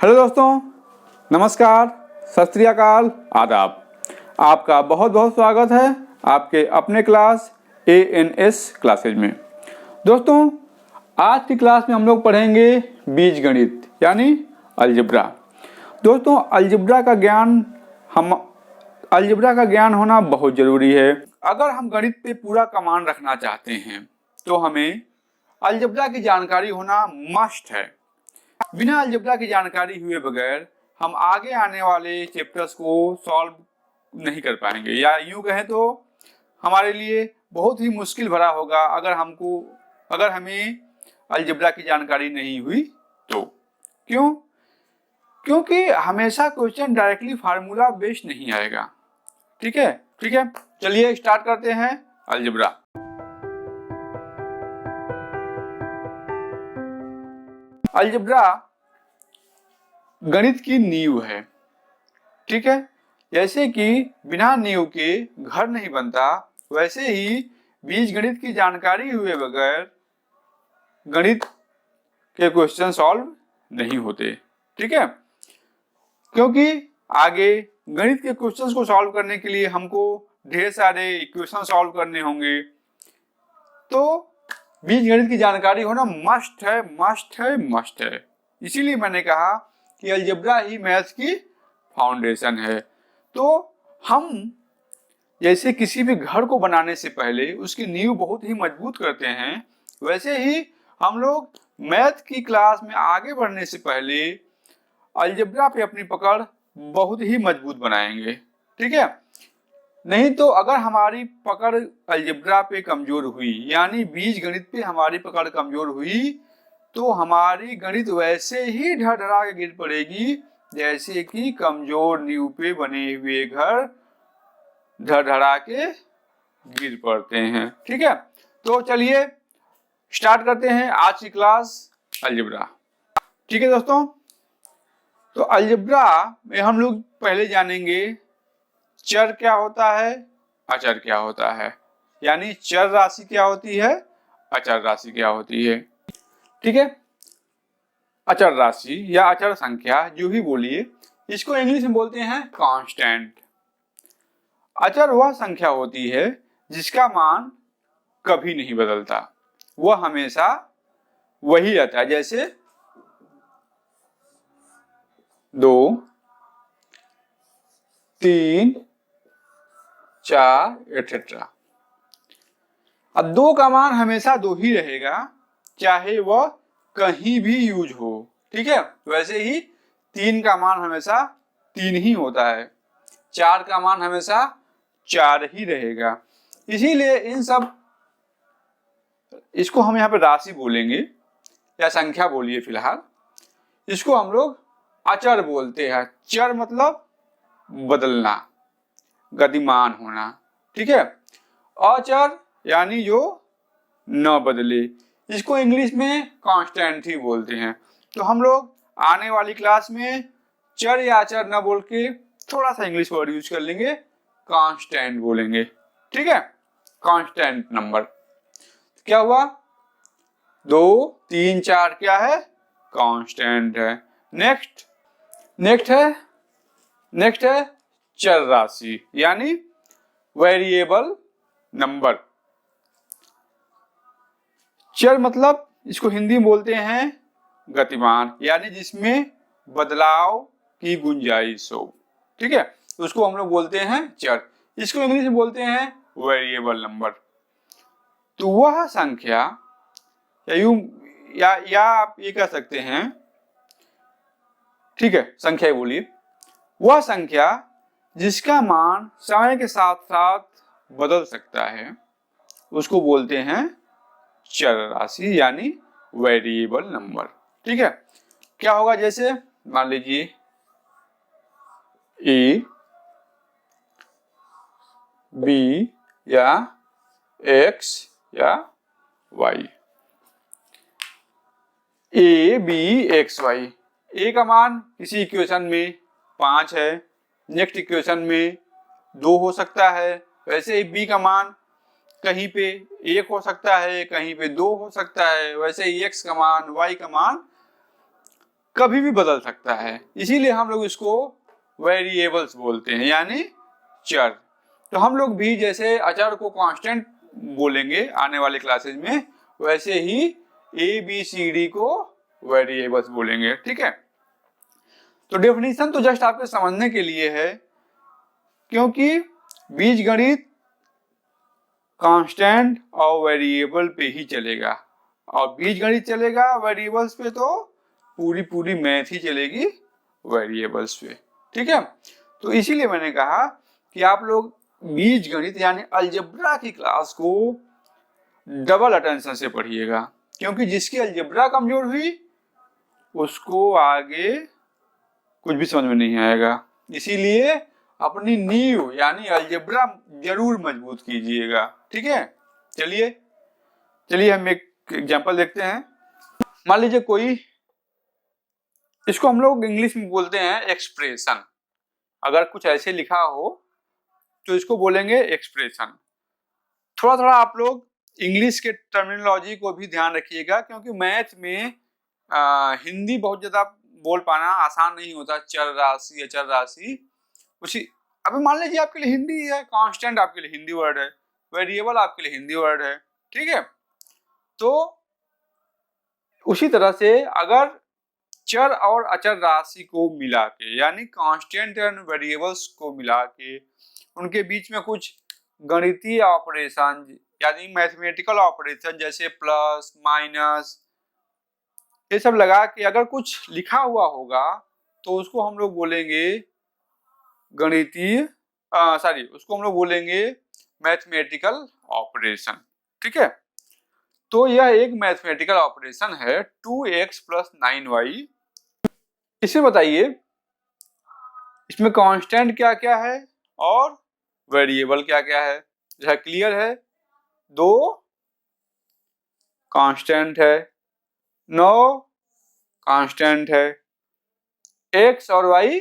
Hello दोस्तों, नमस्कार, सत श्री अकाल, आदाब। आपका बहुत बहुत स्वागत है आपके अपने क्लास ANS क्लासेज में। दोस्तों, आज की क्लास में हम लोग पढ़ेंगे बीजगणित यानी अलजेब्रा। दोस्तों, अलजेब्रा का ज्ञान होना बहुत ज़रूरी है। अगर हम गणित पे पूरा कमांड रखना चाहते हैं तो हमें अलजेब्रा की जानकारी होना मस्ट है। बिना अलजेब्रा की जानकारी हुए बगैर हम आगे आने वाले चैप्टर्स को सॉल्व नहीं कर पाएंगे, या यूं कहें तो हमारे लिए बहुत ही मुश्किल भरा होगा अगर हमें अलजेब्रा की जानकारी नहीं हुई तो। क्योंकि हमेशा क्वेश्चन डायरेक्टली फार्मूला बेस्ड नहीं आएगा। ठीक है, चलिए स्टार्ट करते हैं अलजेब्रा। अलजेब्रा गणित की नींव है। ठीक है, जैसे कि बिना नींव के घर नहीं बनता, वैसे ही बीज गणित की जानकारी हुए बगैर गणित के क्वेश्चन सॉल्व नहीं होते। ठीक है, क्योंकि आगे गणित के क्वेश्चंस को सॉल्व करने के लिए हमको ढेर सारे इक्वेशन सॉल्व करने होंगे, तो बीज गणित की जानकारी होना मस्ट है। इसीलिए मैंने कहा कि अलजेब्रा ही मैथ्स की फाउंडेशन है। तो हम जैसे किसी भी घर को बनाने से पहले उसकी नींव बहुत ही मजबूत करते हैं, वैसे ही हम लोग मैथ की क्लास में आगे बढ़ने से पहले अलजेब्रा पे अपनी पकड़ बहुत ही मजबूत बनाएंगे। ठीक है, नहीं तो अगर हमारी पकड़ अलजेब्रा पे कमजोर हुई, यानी बीज गणित पे हमारी पकड़ कमजोर हुई, तो हमारी गणित वैसे ही ढरढरा के गिर पड़ेगी जैसे कि कमजोर नींव पे बने हुए घर ढरढरा के गिर पड़ते हैं। ठीक है, तो चलिए स्टार्ट करते हैं आज की क्लास अलजेब्रा। ठीक है दोस्तों, तो अलजेब्रा में हम लोग पहले जानेंगे चर क्या होता है, अचर क्या होता है, यानी चर राशि क्या होती है, अचर राशि क्या होती है। ठीक है, अचर राशि या अचर संख्या जो भी बोलिए, इसको इंग्लिश में बोलते हैं कांस्टेंट। अचर वह संख्या होती है जिसका मान कभी नहीं बदलता, वह हमेशा वही रहता है, जैसे 2, 3, 4 एटसेट्रा। अब 2 का मान हमेशा 2 ही रहेगा, चाहे वह कहीं भी यूज हो। ठीक है, वैसे ही 3 का मान हमेशा 3 ही होता है, 4 का मान हमेशा 4 ही रहेगा। इसीलिए इसको हम यहाँ पे राशि बोलेंगे या संख्या बोलिए फिलहाल, इसको हम लोग अचर बोलते हैं। चर मतलब बदलना, गतिमान होना। ठीक है, अचर यानी जो न बदले, इसको इंग्लिश में कांस्टेंट ही बोलते हैं। तो हम लोग आने वाली क्लास में चर या अचर न बोल के थोड़ा सा इंग्लिश वर्ड यूज कर लेंगे, कांस्टेंट बोलेंगे। ठीक है, कांस्टेंट नंबर क्या हुआ, 2, 3, 4 क्या है, कांस्टेंट है। नेक्स्ट है चर राशि यानी वेरिएबल नंबर। चर मतलब इसको हिंदी में बोलते हैं गतिमान, यानी जिसमें बदलाव की गुंजाइश हो। ठीक है, तो उसको हम लोग बोलते हैं चर, इसको इंग्लिश में बोलते हैं वेरिएबल नंबर। तो वह संख्या या आप ये कह सकते हैं, ठीक है, संख्या बोलिए, वह संख्या जिसका मान समय के साथ साथ बदल सकता है उसको बोलते हैं चर राशि यानी वेरिएबल नंबर। ठीक है, क्या होगा, जैसे मान लीजिए A, B या X या Y, A, B, X, Y। A का मान किसी इक्वेशन में 5 है, नेक्स्ट इक्वेशन में 2 हो सकता है। वैसे ही B का मान कहीं पे 1 हो सकता है, कहीं पे 2 हो सकता है। वैसे ही X का मान, Y का मान कभी भी बदल सकता है, इसीलिए हम लोग इसको वेरिएबल्स बोलते हैं, यानी चर। तो हम लोग भी जैसे अचर को कांस्टेंट बोलेंगे आने वाले क्लासेज में, वैसे ही ए बी सी डी को वेरिएबल्स बोलेंगे, ठीक है। तो डेफिनेशन तो जस्ट आपके समझने के लिए है, क्योंकि बीजगणित कांस्टेंट और वेरिएबल पे ही चलेगा, और बीजगणित चलेगा वेरिएबल्स पे तो पूरी मैथ ही चलेगी वेरिएबल्स पे, ठीक है। तो इसीलिए मैंने कहा कि आप लोग बीजगणित यानी अलजेब्रा की क्लास को डबल अटेंशन से पढ़िएगा, क्योंकि जिसकी अलजेब्रा कमजोर हुई उसको आगे कुछ भी समझ में नहीं आएगा। इसीलिए अपनी नींव यानी अलजेब्रा जरूर मजबूत कीजिएगा, ठीक है। चलिए हम एक एग्जांपल देखते हैं। मान लीजिए कोई, इसको हम लोग इंग्लिश में बोलते हैं एक्सप्रेशन। अगर कुछ ऐसे लिखा हो तो इसको बोलेंगे एक्सप्रेशन। थोड़ा आप लोग इंग्लिश के टर्मिनोलॉजी को भी ध्यान रखिएगा, क्योंकि मैथ में हिंदी बहुत ज्यादा बोल पाना आसान नहीं होता। चर राशि, अचर राशि, उसी अभी मान लीजिए आपके लिए हिंदी है, कांस्टेंट आपके लिए हिंदी वर्ड है, वेरिएबल आपके लिए हिंदी वर्ड है, ठीक है। तो उसी तरह से अगर चर और अचर राशि को मिला के, यानी कांस्टेंट एंड वेरिएबल्स को मिला के, उनके बीच में कुछ गणितीय ऑपरेशन यानी मैथमेटिकल ऑपरेशन जैसे प्लस माइनस ये सब लगा के अगर कुछ लिखा हुआ होगा तो उसको हम लोग बोलेंगे गणितीय उसको हम लोग बोलेंगे मैथमेटिकल ऑपरेशन, ठीक है। तो यह एक मैथमेटिकल ऑपरेशन है 2x + 9y। इसे बताइए इसमें कांस्टेंट क्या क्या है और वेरिएबल क्या क्या है। यह क्लियर है, 2 कांस्टेंट है, 9 कांस्टेंट है, x और y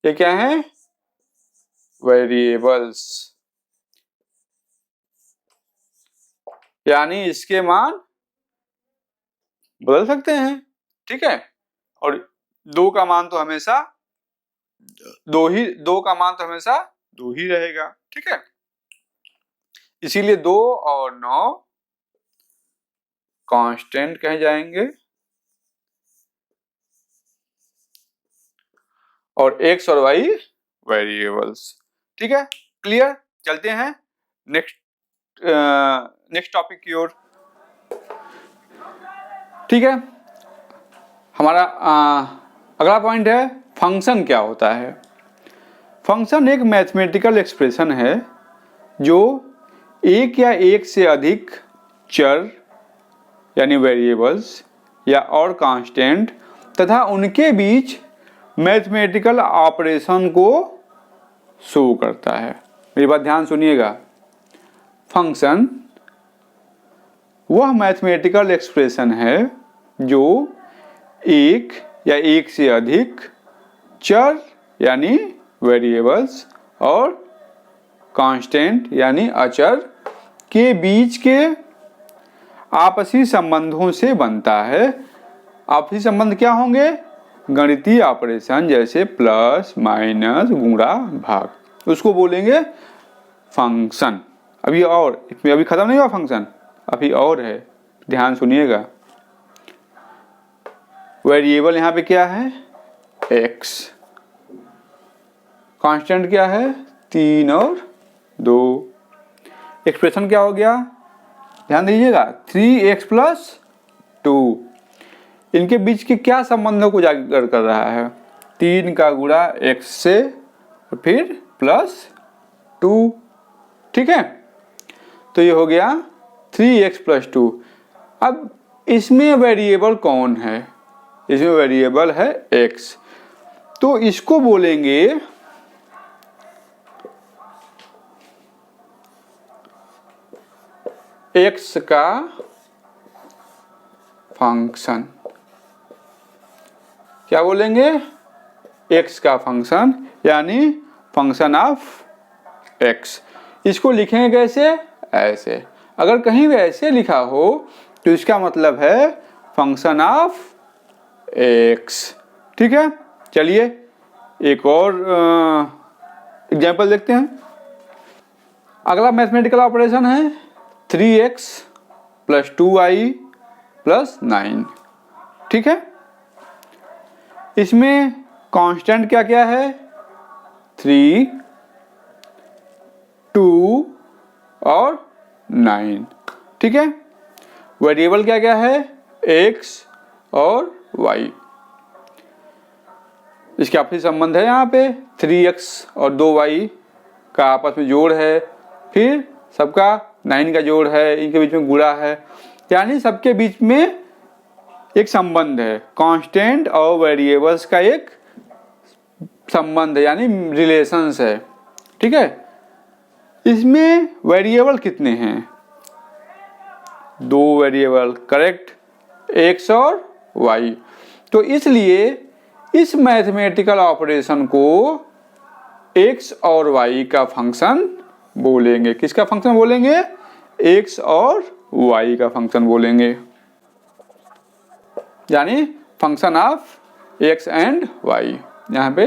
ये क्या है, वेरिएबल्स, यानी इसके मान बदल सकते हैं, ठीक है। और 2 का मान तो हमेशा 2 का मान तो हमेशा 2 ही रहेगा, ठीक है। इसीलिए 2 और 9 कांस्टेंट कहे जाएंगे और x और y वेरिएबल्स, ठीक है। क्लियर, चलते हैं नेक्स्ट टॉपिक की ओर, ठीक है। हमारा अगला पॉइंट है फंक्शन क्या होता है। फंक्शन एक मैथमेटिकल एक्सप्रेशन है जो एक या एक से अधिक चर यानी वेरिएबल्स या और कांस्टेंट तथा उनके बीच मैथमेटिकल ऑपरेशन को शो करता है। मेरी बात ध्यान सुनिएगा, फंक्शन वह मैथमेटिकल एक्सप्रेशन है जो एक या एक से अधिक चर यानी वेरिएबल्स और कांस्टेंट यानी अचर के बीच के आपसी संबंधों से बनता है। आपसी संबंध क्या होंगे, गणितीय ऑपरेशन जैसे प्लस माइनस गुणा भाग, उसको बोलेंगे फंक्शन। अभी और इसमें अभी खत्म नहीं हुआ फंक्शन, अभी और है, ध्यान सुनिएगा। वेरिएबल यहाँ पे क्या है, x, कांस्टेंट क्या है 3 और 2, एक्सप्रेशन क्या हो गया, ध्यान दीजिएगा 3x + 2। इनके बीच के क्या संबंधों को उजागर कर रहा है, 3 का गुणा x से और फिर +2, ठीक है। तो ये हो गया 3x + 2। अब इसमें वेरिएबल कौन है, इसमें वेरिएबल है x, तो इसको बोलेंगे x का फंक्शन। क्या बोलेंगे, x का फंक्शन यानी फंक्शन ऑफ x। इसको लिखेंगे कैसे, ऐसे। अगर कहीं भी ऐसे लिखा हो तो इसका मतलब है फंक्शन ऑफ एक्स। ठीक है, चलिए एक और एग्जाम्पल देखते हैं। अगला मैथमेटिकल ऑपरेशन है 3x प्लस 2y प्लस 9। ठीक है, इसमें कांस्टेंट क्या क्या है? 3, 2 और 9। ठीक है, वेरिएबल क्या क्या है? x और y। इसके आपसी संबंध है यहाँ पे 3x और 2y का आपस में जोड़ है, फिर सबका 9 का जोड़ है, इनके बीच में गुणा है, यानी सबके बीच में एक संबंध है। कांस्टेंट और वेरिएबल्स का एक संबंध है, यानी रिलेशंस है। ठीक है, इसमें वेरिएबल कितने हैं? 2 वेरिएबल, करेक्ट, x और y। तो इसलिए इस मैथमेटिकल ऑपरेशन को x और y का फंक्शन बोलेंगे। किसका फंक्शन बोलेंगे? x और y का फंक्शन बोलेंगे, यानी function of x and y। यहाँ पे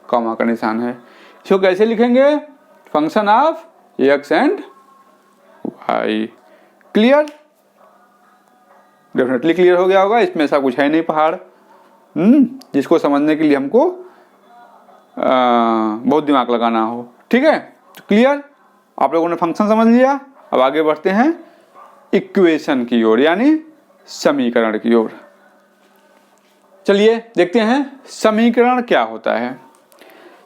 कॉमा का निशान है। इसको कैसे लिखेंगे? Function of x and y। Clear? Definitely clear हो गया होगा, इसमें ऐसा कुछ है नहीं पहाड़ जिसको समझने के लिए हमको बहुत दिमाग लगाना हो। ठीक है, तो क्लियर? आप लोगों ने फंक्शन समझ लिया। अब आगे बढ़ते हैं इक्वेशन की ओर, यानी समीकरण की ओर। चलिए देखते हैं समीकरण क्या होता है।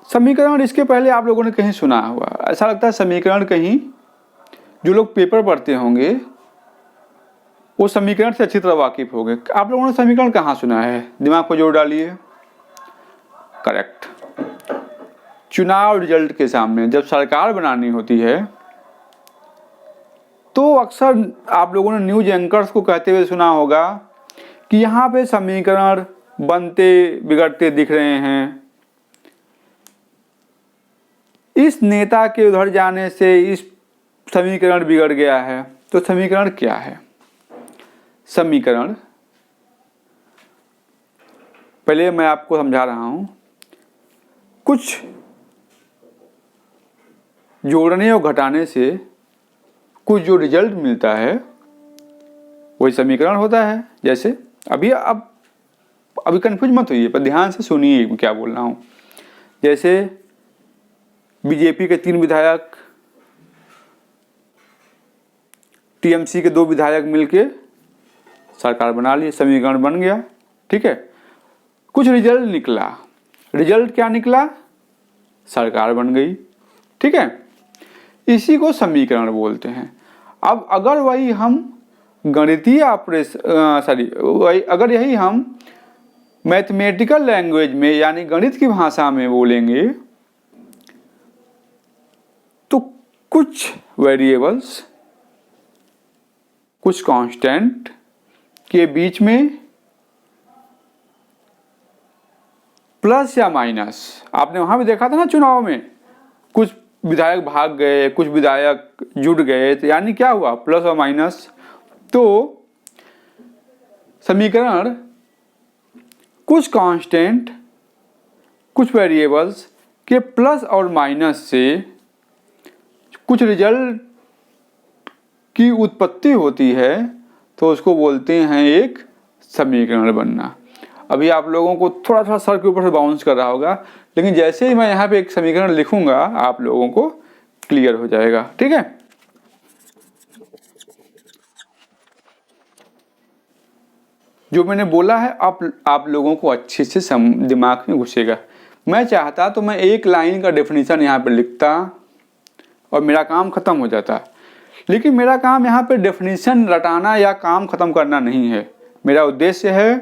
समीकरण, इसके पहले आप लोगों ने कहीं सुना हुआ, ऐसा लगता है समीकरण कहीं जो लोग पेपर पढ़ते होंगे वो समीकरण से अच्छी तरह वाकिफ होंगे। आप लोगों ने समीकरण कहाँ सुना है? दिमाग को जोड़ डालिए। करेक्ट, चुनाव रिजल्ट के सामने जब सरकार बनानी होती है तो अक्सर आप लोगों ने न्यूज एंकर्स को कहते हुए सुना होगा कि यहाँ पे समीकरण बनते बिगड़ते दिख रहे हैं, इस नेता के उधर जाने से इस समीकरण बिगड़ गया है। तो समीकरण क्या है? समीकरण, पहले मैं आपको समझा रहा हूं, कुछ जोड़ने और घटाने से कुछ जो रिजल्ट मिलता है वही समीकरण होता है। जैसे अभी कंफ्यूज मत होइए, पर ध्यान से सुनिए क्या बोल रहा हूं। जैसे बीजेपी के 3 विधायक, टीएमसी के 2 विधायक मिलके सरकार बना ली, समीकरण बन गया। ठीक है, कुछ रिजल्ट निकला, रिजल्ट क्या निकला? सरकार बन गई। ठीक है, इसी को समीकरण बोलते हैं। अब अगर वही हम गणितीय अगर यही हम मैथमेटिकल लैंग्वेज में यानी गणित की भाषा में बोलेंगे तो कुछ वेरिएबल्स, कुछ कांस्टेंट के बीच में प्लस या माइनस, आपने वहां भी देखा था ना चुनाव में, कुछ विधायक भाग गए, कुछ विधायक जुड़ गए, तो यानी क्या हुआ? प्लस और माइनस। तो समीकरण कुछ कांस्टेंट, कुछ वेरिएबल्स के प्लस और माइनस से कुछ रिजल्ट की उत्पत्ति होती है, तो उसको बोलते हैं एक समीकरण बनना। अभी आप लोगों को थोड़ा थोड़ा सर के ऊपर से बाउंस कर रहा होगा, लेकिन जैसे ही मैं यहाँ पे एक समीकरण लिखूंगा आप लोगों को क्लियर हो जाएगा। ठीक है, जो मैंने बोला है आप लोगों को अच्छे से दिमाग में घुसेगा। मैं चाहता तो मैं एक लाइन का डेफिनेशन यहाँ पे लिखता और मेरा काम खत्म हो जाता, लेकिन मेरा काम यहाँ पे डेफिनेशन रटाना या काम खत्म करना नहीं है। मेरा उद्देश्य है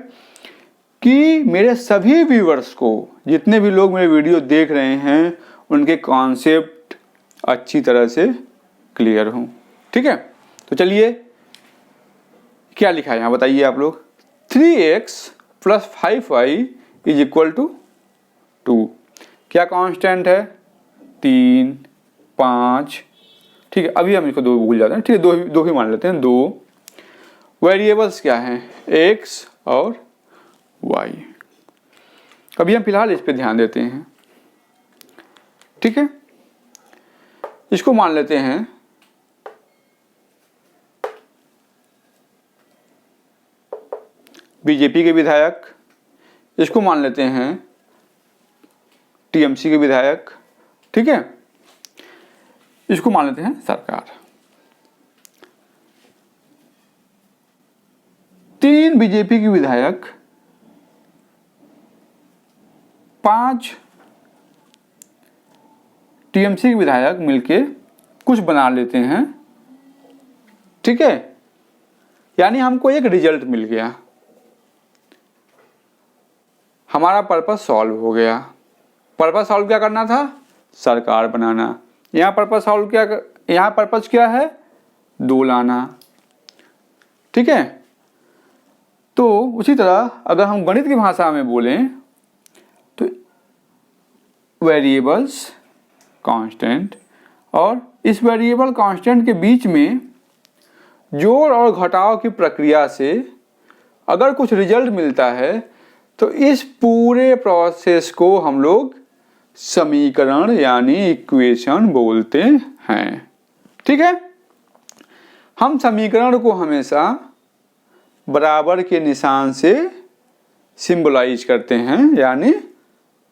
कि मेरे सभी व्यूअर्स को, जितने भी लोग मेरे वीडियो देख रहे हैं, उनके कॉन्सेप्ट अच्छी तरह से क्लियर हों। ठीक है, तो चलिए क्या लिखा है यहाँ बताइए आप लोग। 3x plus 5y is equal to 2। क्या कांस्टेंट है? 3, 5। ठीक है, अभी हम इसको 2 भूल जाते हैं। ठीक है, दो ही मान लेते हैं, 2 वेरिएबल्स क्या हैं, x और y। अभी हम फिलहाल इस पे ध्यान देते हैं, ठीक है। इसको मान लेते हैं बीजेपी के विधायक, इसको मान लेते हैं टीएमसी के विधायक, ठीक है, इसको मान लेते हैं सरकार। 3 बीजेपी के विधायक, 5 टीएमसी के विधायक मिलके कुछ बना लेते हैं, ठीक है। यानी हमको एक रिजल्ट मिल गया, हमारा पर्पस सॉल्व हो गया। पर्पस सॉल्व क्या करना था, सरकार बनाना। यहाँ पर्पस सॉल्व क्या, यहाँ पर्पस क्या है, 2 लाना, ठीक है। तो उसी तरह अगर हम गणित की भाषा में बोलें तो वेरिएबल्स कांस्टेंट, और इस वेरिएबल कांस्टेंट के बीच में जोड़ और घटाव की प्रक्रिया से अगर कुछ रिजल्ट मिलता है तो इस पूरे प्रोसेस को हम लोग समीकरण यानी इक्वेशन बोलते हैं, ठीक है। हम समीकरण को हमेशा बराबर के निशान से सिंबलाइज करते हैं यानी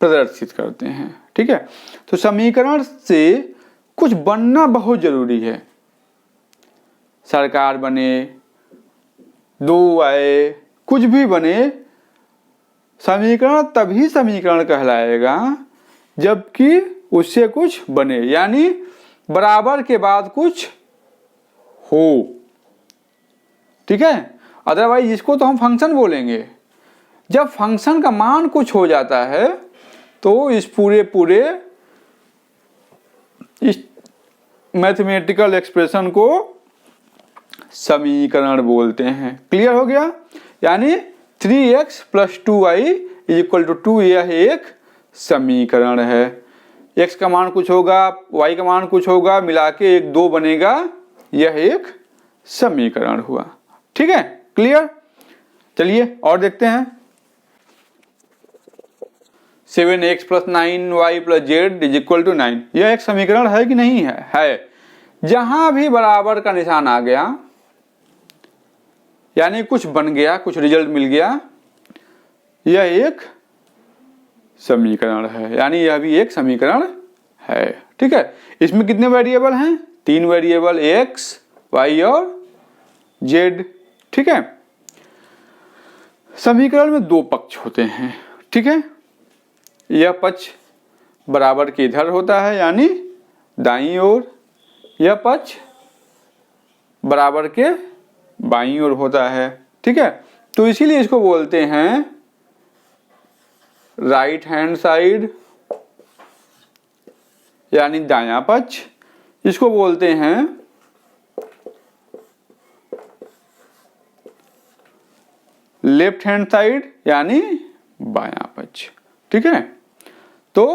प्रदर्शित करते हैं, ठीक है। तो समीकरण से कुछ बनना बहुत जरूरी है, सरकार बने, 2 आए, कुछ भी बने, समीकरण तभी समीकरण कहलाएगा जबकि उससे कुछ बने, यानी बराबर के बाद कुछ हो, ठीक है। अदरवाइज इसको तो हम फंक्शन बोलेंगे। जब फंक्शन का मान कुछ हो जाता है तो इस पूरे इस मैथमेटिकल एक्सप्रेशन को समीकरण बोलते हैं। क्लियर हो गया, यानी 3x + 2y = 2 यह एक समीकरण है। x का मान कुछ होगा, y का मान कुछ होगा, मिला के एक 2 बनेगा, यह एक समीकरण हुआ, ठीक है। क्लियर, चलिए और देखते हैं। 7x + 9y + z = 9, यह एक समीकरण है कि नहीं है, है। जहां भी बराबर का निशान आ गया यानी कुछ बन गया, कुछ रिजल्ट मिल गया, यह एक समीकरण है, यानी यह भी एक समीकरण है, ठीक है। इसमें कितने वेरिएबल हैं, 3 वेरिएबल, x, y और z, ठीक है। समीकरण में 2 पक्ष होते हैं, ठीक है। यह पक्ष बराबर के इधर होता है यानी दाईं ओर, यह पक्ष बराबर के बाईं ओर होता है, ठीक है। तो इसीलिए इसको बोलते हैं राइट हैंड साइड यानी दायां पक्ष, इसको बोलते हैं लेफ्ट हैंड साइड यानी बायां पक्ष, ठीक है। तो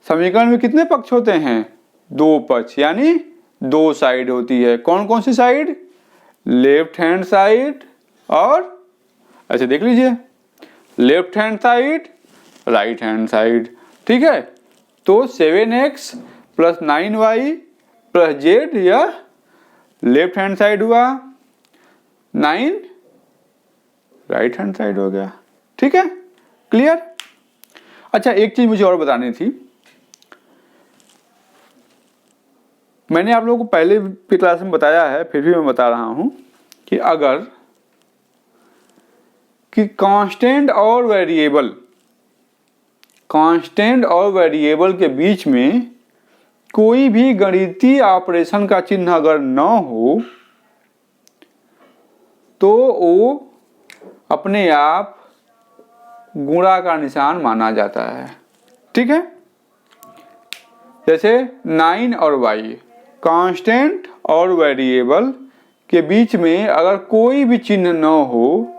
समीकरण में कितने पक्ष होते हैं, 2 पक्ष, यानी 2 साइड होती है। कौन कौन सी साइड, लेफ्ट हैंड साइड और ऐसे देख लीजिए, left hand side, right hand side, ठीक है। तो 7x + 9y + z यह लेफ्ट हैंड साइड हुआ, 9 राइट हैंड साइड हो गया, ठीक है। क्लियर। अच्छा, एक चीज मुझे और बतानी थी, मैंने आप लोगों को पहले भी क्लास में बताया है, फिर भी मैं बता रहा हूं कि अगर कि कांस्टेंट और वेरिएबल के बीच में कोई भी गणितीय ऑपरेशन का चिन्ह अगर न हो तो वो अपने आप गुणा का निशान माना जाता है, ठीक है। जैसे 9 और y, कांस्टेंट और वेरिएबल के बीच में अगर कोई भी चिन्ह न हो,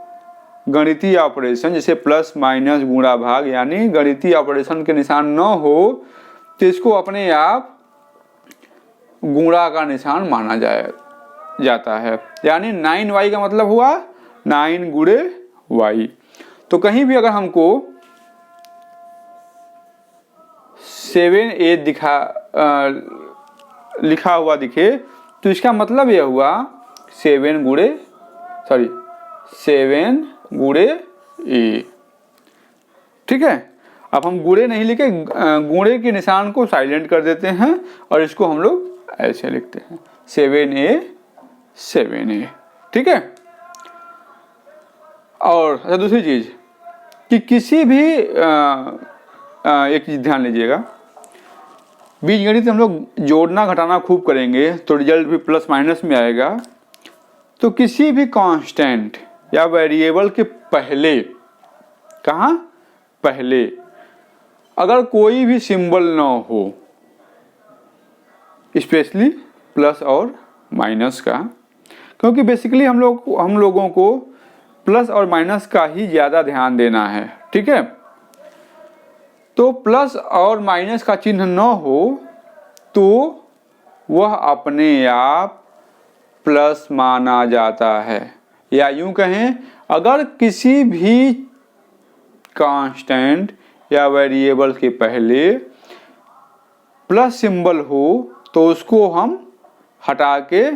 गणितीय ऑपरेशन जैसे प्लस माइनस गुणा भाग यानी गणितीय ऑपरेशन के निशान न हो, तो इसको अपने आप गुणा का निशान माना जाता है। यानी 9y का मतलब हुआ 9 गुणे y। तो कहीं भी अगर हमको 7a लिखा हुआ दिखे तो इसका मतलब यह हुआ 7 गुणे a। ठीक है, अब हम गुणे नहीं लिखे, गुणे के निशान को साइलेंट कर देते हैं और इसको हम लोग ऐसे लिखते हैं 7a। ठीक है। और अच्छा दूसरी चीज कि किसी भी एक चीज ध्यान लीजिएगा, बीजगणित हम लोग जोड़ना घटाना खूब करेंगे तो रिजल्ट भी प्लस माइनस में आएगा। तो किसी भी कांस्टेंट या वेरिएबल के पहले, कहाँ पहले, अगर कोई भी सिंबल ना हो, स्पेशली प्लस और माइनस का, क्योंकि बेसिकली हम लोगों को प्लस और माइनस का ही ज़्यादा ध्यान देना है। ठीक है, तो प्लस और माइनस का चिन्ह न हो तो वह अपने आप प्लस माना जाता है। या यूं कहें, अगर किसी भी कांस्टेंट या वेरिएबल के पहले प्लस सिंबल हो तो उसको हम हटा के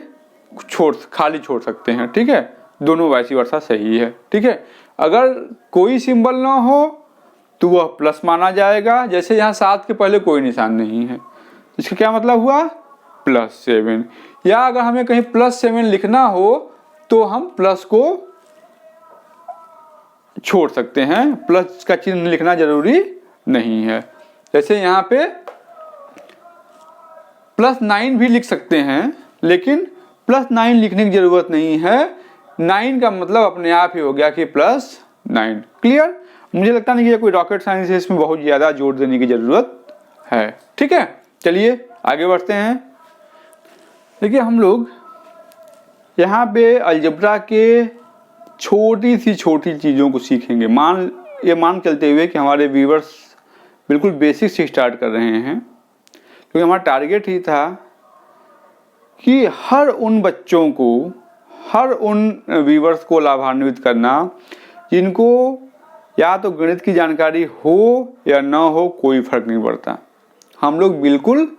खाली छोड़ सकते हैं। ठीक है, दोनों वैसी वर्षा सही है। ठीक है, अगर कोई सिंबल ना हो तो वह प्लस माना जाएगा। जैसे यहाँ 7 के पहले कोई निशान नहीं है, इसका क्या मतलब हुआ +7। या अगर हमें कहीं +7 लिखना हो तो हम प्लस को छोड़ सकते हैं, प्लस का चिन्ह लिखना जरूरी नहीं है। जैसे यहाँ पे +9 भी लिख सकते हैं, लेकिन +9 लिखने की जरूरत नहीं है। 9 का मतलब अपने आप ही हो गया कि +9। क्लियर? मुझे लगता नहीं कि कोई रॉकेट साइंस है, इसमें बहुत ज़्यादा जोर देने की ज़रूरत है। ठीक है, चलिए आगे बढ़ते हैं। देखिए, हम लोग यहाँ पे अलजेब्रा के छोटी सी चीज़ों को सीखेंगे। मान चलते हुए कि हमारे व्यूअर्स बिल्कुल बेसिक से स्टार्ट कर रहे हैं, क्योंकि हमारा टारगेट ही था कि हर उन बच्चों को, हर उन व्यूअर्स को लाभान्वित करना जिनको या तो गणित की जानकारी हो या ना हो, कोई फर्क नहीं पड़ता। हम लोग बिल्कुल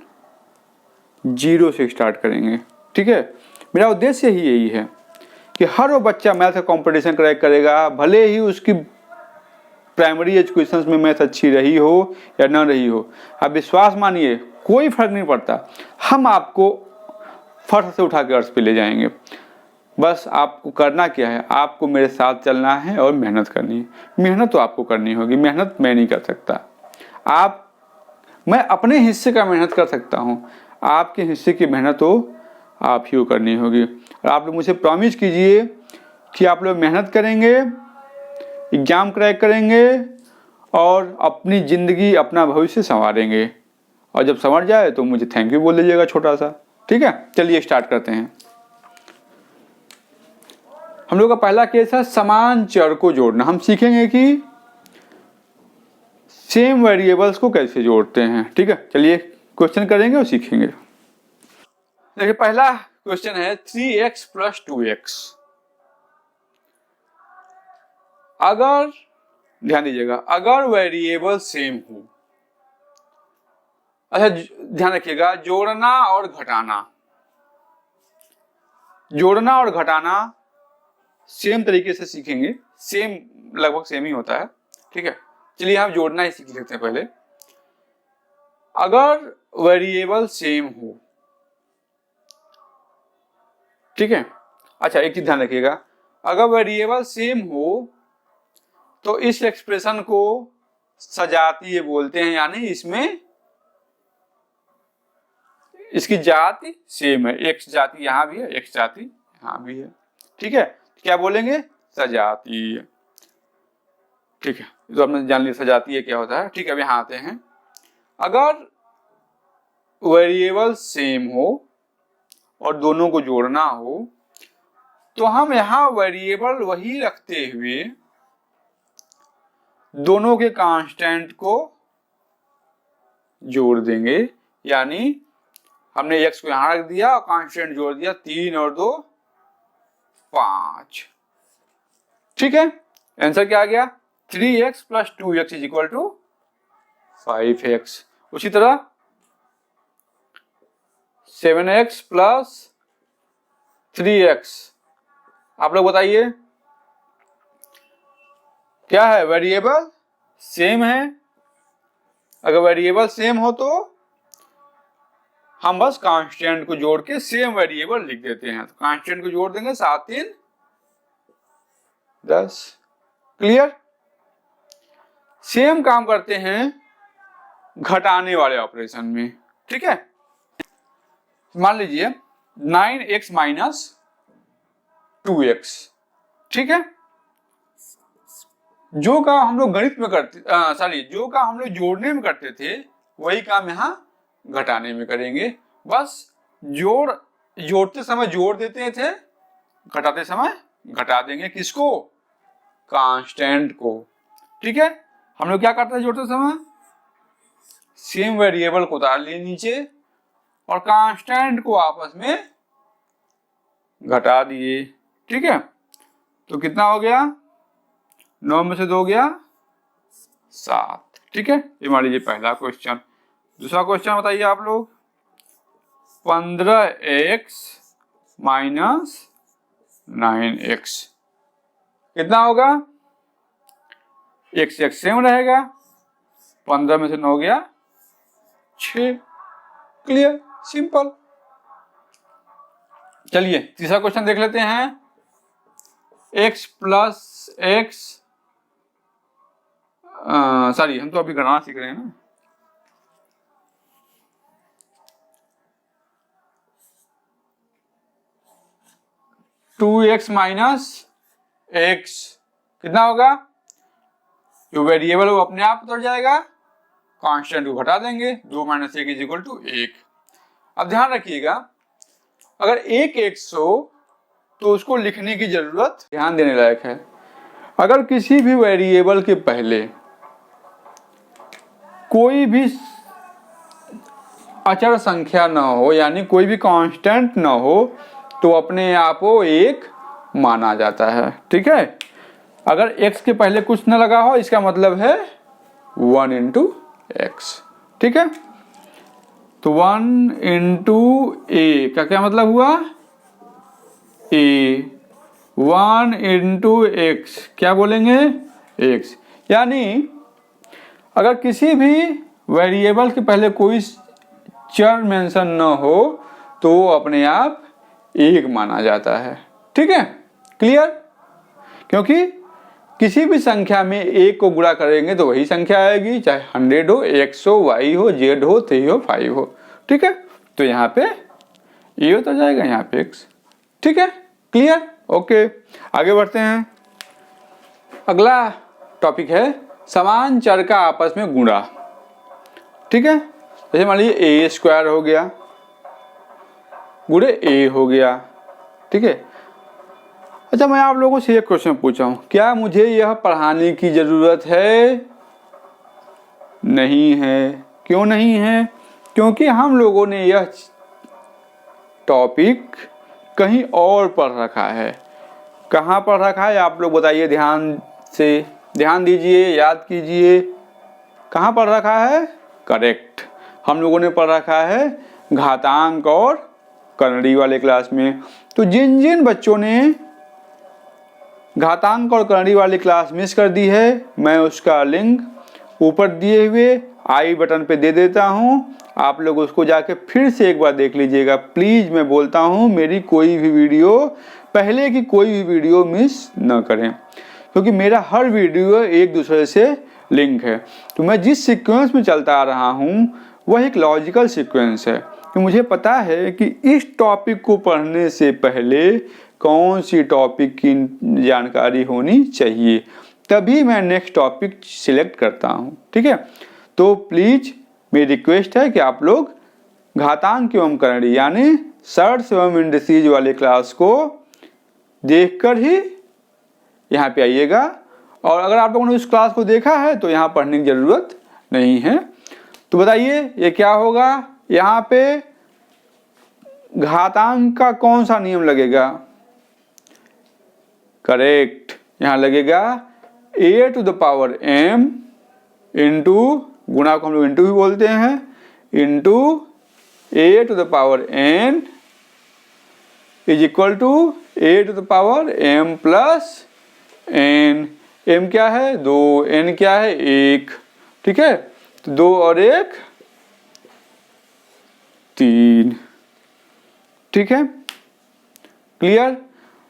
0 से स्टार्ट करेंगे। ठीक है, मेरा उद्देश्य ही यही है कि हर वो बच्चा मैथ का कंपटीशन क्रैक करेगा, भले ही उसकी प्राइमरी एजुकेशन में मैथ अच्छी रही हो या ना रही हो। आप विश्वास मानिए, कोई फर्क नहीं पड़ता, हम आपको फर्स्ट से उठा के अर्थ पे ले जाएंगे। बस आपको करना क्या है, आपको मेरे साथ चलना है और मेहनत करनी है। मेहनत तो आपको करनी होगी, मेहनत मैं नहीं कर सकता। मैं अपने हिस्से का मेहनत कर सकता हूँ, आपके हिस्से की मेहनत तो आप ही को करनी होगी। और आप लोग मुझे प्रॉमिस कीजिए कि आप लोग मेहनत करेंगे, एग्जाम क्रैक करेंगे और अपनी ज़िंदगी, अपना भविष्य संवारेंगे। और जब संवर जाए तो मुझे थैंक यू बोल दीजिएगा छोटा सा। ठीक है, चलिए स्टार्ट करते हैं। हम लोग का पहला केस है समान चर को जोड़ना। हम सीखेंगे कि सेम वेरिएबल्स को कैसे जोड़ते हैं। ठीक है, चलिए क्वेश्चन करेंगे और सीखेंगे। देखिए, पहला क्वेश्चन है 3x + 2x। अगर ध्यान दीजिएगा, अगर वेरिएबल सेम हो, अच्छा ध्यान रखिएगा, जोड़ना और घटाना सेम तरीके से सीखेंगे, सेम लगभग सेम ही होता है। ठीक है, चलिए हम जोड़ना ही सीख लेते हैं पहले। अगर वेरिएबल सेम हो, ठीक है, अच्छा एक चीज ध्यान रखिएगा, अगर वेरिएबल सेम हो तो इस एक्सप्रेशन को सजातीय बोलते हैं, यानी इसमें इसकी जाति सेम है। x जाति यहाँ भी है, x जाति यहाँ भी है। ठीक है, क्या बोलेंगे, सजातीय। ठीक है, तो आपने जान लिया सजातीय क्या होता है। ठीक है, अब यहाँ आते हैं। अगर वेरिएबल सेम हो और दोनों को जोड़ना हो तो हम यहाँ वेरिएबल वही रखते हुए दोनों के कांस्टेंट को जोड़ देंगे। यानी हमने x को यहां रख दिया और कांस्टेंट जोड़ दिया, 3 और 2 5। ठीक है, आंसर क्या आ गया 3x plus 2x is equal to 5x। उसी तरह 7x प्लस 3x, आप लोग बताइए क्या है, वेरिएबल सेम है। अगर वेरिएबल सेम हो तो हम बस कांस्टेंट को जोड़ के सेम वेरिएबल लिख देते हैं। तो कांस्टेंट को जोड़ देंगे 7 3 10। क्लियर। सेम काम करते हैं घटाने वाले ऑपरेशन में। ठीक है, मान लीजिए 9x माइनस 2x। ठीक है, जो काम हम लोग गणित में करते जो काम हम लोग जोड़ने में करते थे वही काम यहाँ घटाने में करेंगे। बस जोड़ते समय जोड़ देते थे, घटाते समय घटा देंगे। किसको, कांस्टेंट को। ठीक है, हम लोग क्या करते हैं जोड़ते समय, सेम वेरिएबल को उतार लिए नीचे और कांस्टेंट को आपस में घटा दिए। ठीक है, तो कितना हो गया, 9 में से 2 गया 7। ठीक है, ये मान लीजिए पहला क्वेश्चन। दूसरा क्वेश्चन बताइए आप लोग, 15x माइनस 9x कितना होगा, x सेम रहेगा, 15 में से 9 गया 6। Clear, simple. चलिए तीसरा क्वेश्चन देख लेते हैं, x प्लस x, सॉरी हम तो अभी गणना सीख रहे हैं ना। टू एक्स माइनस एक्स कितना होगा, जो वेरिएबल वो अपने आप उतर जाएगा, कांस्टेंट को घटा देंगे, 2 माइनस 1 इज इक्वल टू 1। अब ध्यान रखिएगा, अगर एक एक्स हो तो उसको लिखने की जरूरत ध्यान देने लायक है। अगर किसी भी वेरिएबल के पहले कोई भी अचर संख्या न हो, यानी कोई भी कांस्टेंट न हो, तो अपने आप को एक माना जाता है। ठीक है, अगर x के पहले कुछ न लगा हो इसका मतलब है 1 इंटू एक्स। ठीक है, तो 1 इंटू ए का क्या मतलब हुआ, a। 1 इंटू एक्स क्या बोलेंगे, x। यानी अगर किसी भी वेरिएबल के पहले कोई चर मेंशन न हो तो वो अपने आप एक माना जाता है। ठीक है, क्लियर। क्योंकि किसी भी संख्या में एक को गुणा करेंगे तो वही संख्या आएगी, चाहे 100 हो, x हो, y हो, z हो, 3 हो, 5 हो। ठीक है, तो यहाँ पे ये होता जाएगा, यहाँ पे x। ठीक है, क्लियर। ओके, आगे बढ़ते हैं। अगला टॉपिक है समान चर का आपस में गुणा। ठीक है, जैसे मान लीजिए a² हो गया गुणे a हो गया। ठीक है, अच्छा मैं आप लोगों से एक क्वेश्चन पूछा हूं, क्या मुझे यह पढ़ाने की जरूरत है, नहीं है। क्यों नहीं है, क्योंकि हम लोगों ने यह टॉपिक कहीं और पढ़ रखा है। कहाँ पढ़ रखा है आप लोग बताइए, ध्यान से ध्यान दीजिए, याद कीजिए। कहाँ पढ़ रखा है, करेक्ट, हम लोगों ने पढ़ रखा है घातांक और करंडी वाले क्लास में। तो जिन जिन बच्चों ने घातांक और करंडी वाली क्लास मिस कर दी है, मैं उसका लिंक ऊपर दिए हुए आई बटन पे दे देता हूं, आप लोग उसको जाके फिर से एक बार देख लीजिएगा। प्लीज मैं बोलता हूं, मेरी कोई भी वीडियो, पहले की कोई भी वीडियो मिस न करें, क्योंकि मेरा हर वीडियो एक दूसरे से लिंक है। तो मैं जिस सीक्वेंस में चलता आ रहा हूं वह एक लॉजिकल सीक्वेंस है, कि मुझे पता है कि इस टॉपिक को पढ़ने से पहले कौन सी टॉपिक की जानकारी होनी चाहिए, तभी मैं नेक्स्ट टॉपिक सिलेक्ट करता हूं। ठीक है, तो प्लीज मेरी रिक्वेस्ट है कि आप लोग घातांक एवं करंडी यानी सर्ट्स एवं इंडिसेज वाले क्लास को देखकर ही यहाँ पे आइएगा। और अगर आप लोगों ने उस क्लास को देखा है तो यहाँ पढ़ने की जरूरत नहीं है। तो बताइए ये क्या होगा, यहाँ पे घातांक का कौन सा नियम लगेगा, करेक्ट, यहाँ लगेगा a to the power m into, गुणा को हम लोग इंटू भी बोलते हैं, into a to the power n is equal to a to the power m plus n। m क्या है 2, n क्या है 1, ठीक है, तो 2 और 1 3, ठीक है, क्लियर।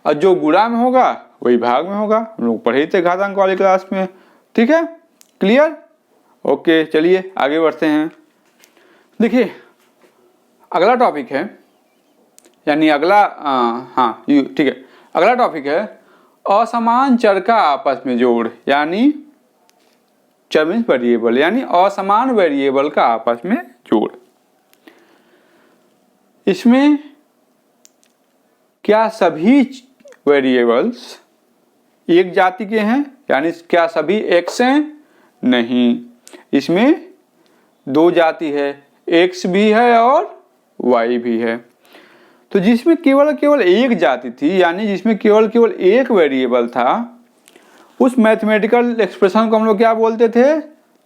और जो गुणा में होगा वही भाग में होगा, हम लोग पढ़े थे घातांक वाली क्लास में, ठीक है, क्लियर। ओके, चलिए आगे बढ़ते हैं। देखिए अगला टॉपिक है, यानी अगला हाँ ठीक है, अगला टॉपिक है असमान चर का आपस में जोड़, यानी चर मीन्स वेरिएबल, यानी असमान वेरिएबल का आपस में जोड़। इसमें क्या सभी वेरिएबल्स एक जाति के हैं, यानी क्या सभी x हैं? नहीं, इसमें 2 जाति है, x भी है और y भी है। तो जिसमें केवल एक जाति थी, यानी जिसमें केवल एक वेरिएबल था, उस मैथमेटिकल एक्सप्रेशन को हम लोग क्या बोलते थे?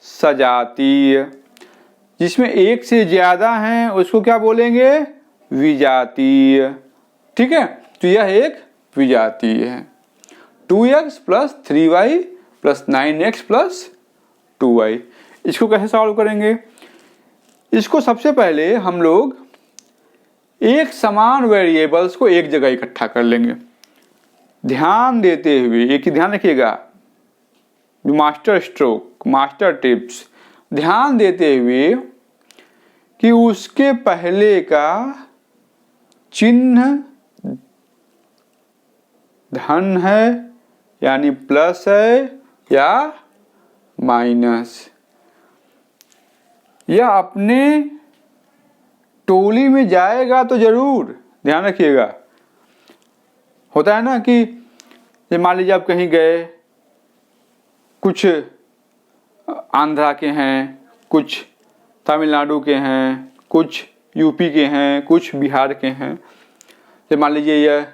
सजातीय। जिसमें एक से ज्यादा हैं उसको क्या बोलेंगे? विजातीय, ठीक है। तो यह एक विजातीय है। 2x plus 3y plus 9x plus 2y। इसको कैसे सॉल्व करेंगे? इसको सबसे पहले हम लोग एक समान वेरिएबल्स को एक जगह इकट्ठा कर लेंगे, ध्यान देते हुए। एक ही ध्यान रखिएगा, मास्टर स्ट्रोक, मास्टर टिप्स, ध्यान देते हुए कि उसके पहले का चिन्ह धन है यानी प्लस है या माइनस। यह अपने टोली में जाएगा तो जरूर, ध्यान रखिएगा। होता है ना कि मान लीजिए आप कहीं गए, कुछ आंध्रा के हैं, कुछ तमिलनाडु के हैं, कुछ यूपी के हैं, कुछ बिहार के हैं। तो मान लीजिए यह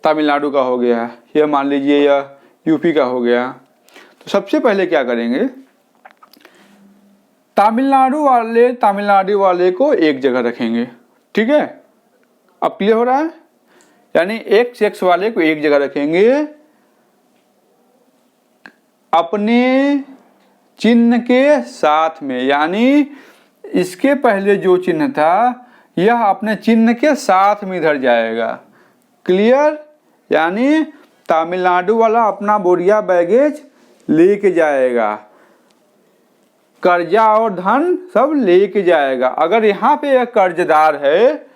तमिलनाडु का हो गया, यह मान लीजिए यह यूपी का हो गया। तो सबसे पहले क्या करेंगे? तमिलनाडु वाले को एक जगह रखेंगे, ठीक है। अब क्लियर हो रहा है? यानी x वाले को एक जगह रखेंगे अपने चिन्ह के साथ में, यानी इसके पहले जो चिन्ह था यह अपने चिन्ह के साथ में इधर जाएगा। क्लियर? यानी तमिलनाडु वाला अपना बोरिया बैगेज लेके जाएगा, कर्जा और धन सब लेके जाएगा। अगर यहाँ पे एक कर्जदार है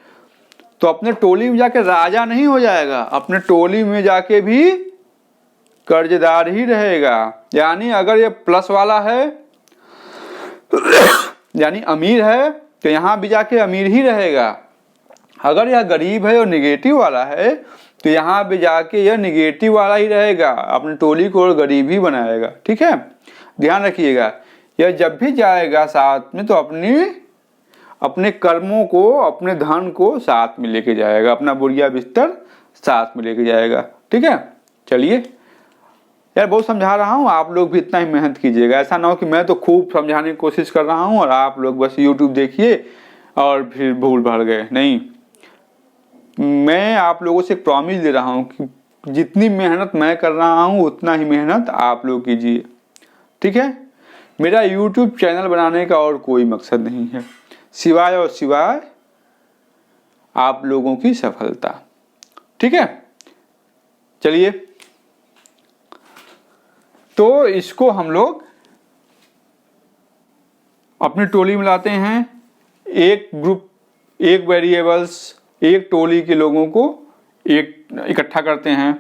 तो अपने टोली में जाके राजा नहीं हो जाएगा, अपने टोली में जाके भी कर्जदार ही रहेगा। यानी अगर ये प्लस वाला है यानी अमीर है तो यहाँ भी जाके अमीर ही रहेगा। अगर यह गरीब है और निगेटिव वाला है तो यहाँ भी जाके यह निगेटिव वाला ही रहेगा, अपनी टोली को और गरीब ही बनाएगा, ठीक है। ध्यान रखिएगा, यह जब भी जाएगा साथ में तो अपने कर्मों को, अपने धन को साथ में लेके जाएगा, अपना बुढ़िया बिस्तर साथ में लेके जाएगा, ठीक है। चलिए यार, बहुत समझा रहा हूँ, आप लोग भी इतना ही मेहनत कीजिएगा। ऐसा ना हो कि मैं तो खूब समझाने की कोशिश कर रहा हूँ और आप लोग बस YouTube देखिए और फिर भूल भर गए। नहीं, मैं आप लोगों से एक प्रॉमिस दे रहा हूँ कि जितनी मेहनत मैं कर रहा हूँ उतना ही मेहनत आप लोग कीजिए, ठीक है। मेरा YouTube चैनल बनाने का और कोई मकसद नहीं है सिवाय और सिवाय आप लोगों की सफलता, ठीक है। चलिए, तो इसको हम लोग अपनी टोली में लाते हैं। एक ग्रुप, एक वेरिएबल्स, एक टोली के लोगों को एक इकट्ठा करते हैं।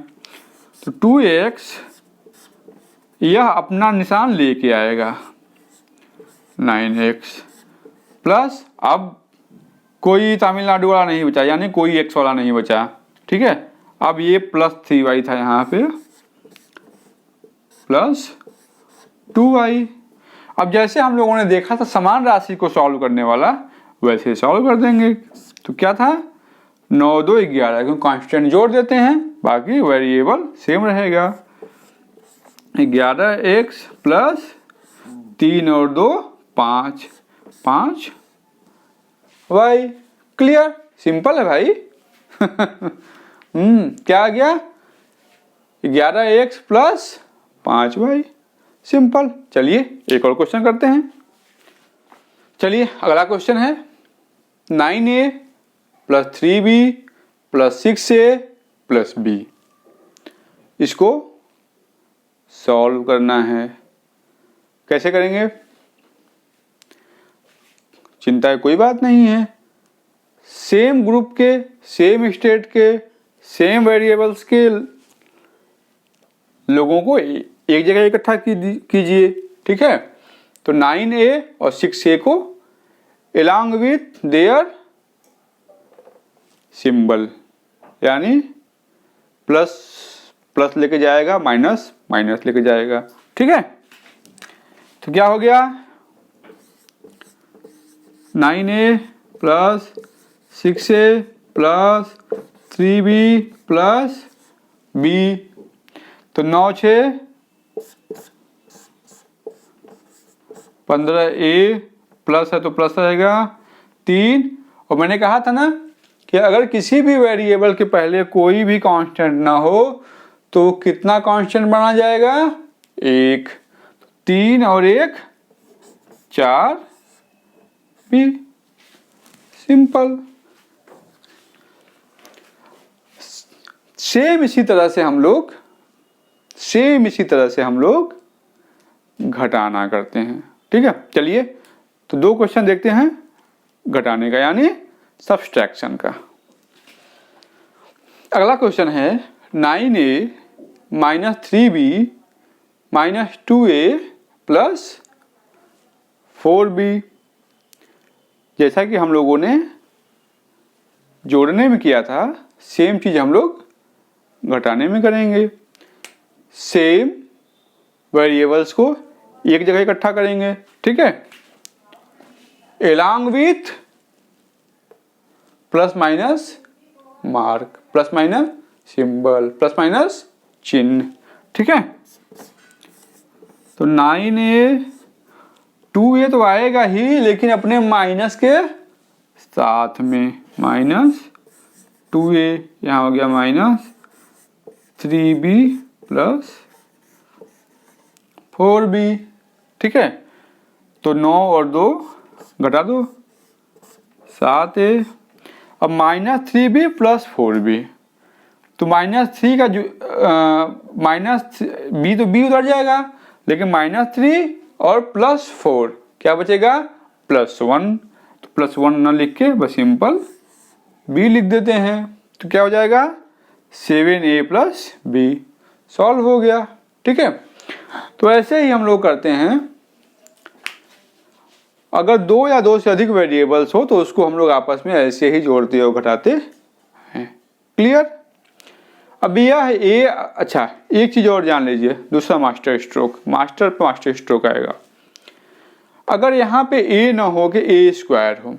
तो 2x यह अपना निशान लेके आएगा 9x प्लस, अब कोई तमिलनाडु वाला नहीं बचा, यानी कोई x वाला नहीं बचा, ठीक है। अब ये प्लस 3y था यहाँ पे, प्लस 2y। अब जैसे हम लोगों ने देखा था समान राशि को सॉल्व करने वाला, वैसे सॉल्व कर देंगे। तो क्या था? 9 2 11, क्योंकि कांस्टेंट जोड़ देते हैं, बाकी वेरिएबल सेम रहेगा। 11x प्लस 3 और 2 5 5 वाई। क्लियर, सिंपल है भाई। क्या आ गया? 11x plus 5y, simple. चलिए एक और क्वेश्चन करते हैं। चलिए अगला क्वेश्चन है 9a plus 3b plus 6a plus b। इसको सॉल्व करना है। कैसे करेंगे? चिंता की कोई बात नहीं है। सेम ग्रुप के, सेम स्टेट के, सेम वेरिएबल्स के लोगों को एक जगह इकट्ठा कीजिए। ठीक है, तो 9a और 6a को along with their सिंबल, यानी प्लस प्लस लेके जाएगा, माइनस माइनस लेके जाएगा। ठीक है, तो क्या हो गया? 9a plus 6a plus 3b plus b। तो 9 6 15a प्लस है तो प्लस रहेगा 3। और मैंने कहा था ना कि अगर किसी भी वेरिएबल के पहले कोई भी कांस्टेंट ना हो तो कितना कांस्टेंट बना जाएगा? 1। 3 और 1 4 भी, सिंपल। सेम इसी तरह से हम लोग घटाना करते हैं। ठीक है, चलिए तो दो क्वेश्चन देखते हैं घटाने का, यानी सब्सट्रैक्शन का। अगला क्वेश्चन है 9a minus 3b minus 2a plus 4b। जैसा कि हम लोगों ने जोड़ने में किया था, सेम चीज हम लोग घटाने में करेंगे। सेम वेरिएबल्स को एक जगह इकट्ठा करेंगे। ठीक है, along with plus minus mark, plus minus symbol, plus minus चिन्ह। ठीक है, तो 9a 2a तो आएगा ही, लेकिन अपने माइनस के साथ में, माइनस 2a, यहाँ हो गया माइनस 3b प्लस 4b। ठीक है, तो 9 और 2 घटा दो, 7a। अब माइनस 3b प्लस 4b, तो माइनस 3 का माइनस b तो b उधर जाएगा, लेकिन माइनस 3 और प्लस 4 क्या बचेगा? प्लस 1। तो प्लस 1 ना लिख के बस सिंपल b लिख देते हैं। तो क्या हो जाएगा? 7a plus b। सॉल्व हो गया। ठीक है, तो ऐसे ही हम लोग करते हैं। अगर 2 या 2 से अधिक वेरिएबल्स हो तो उसको हम लोग आपस में ऐसे ही जोड़ते और घटाते हैं। क्लियर? अब यह है ए। अच्छा, एक चीज और जान लीजिए, दूसरा मास्टर स्ट्रोक, मास्टर पे मास्टर स्ट्रोक आएगा। अगर यहां पे ए ना हो के ए स्क्वायर हो,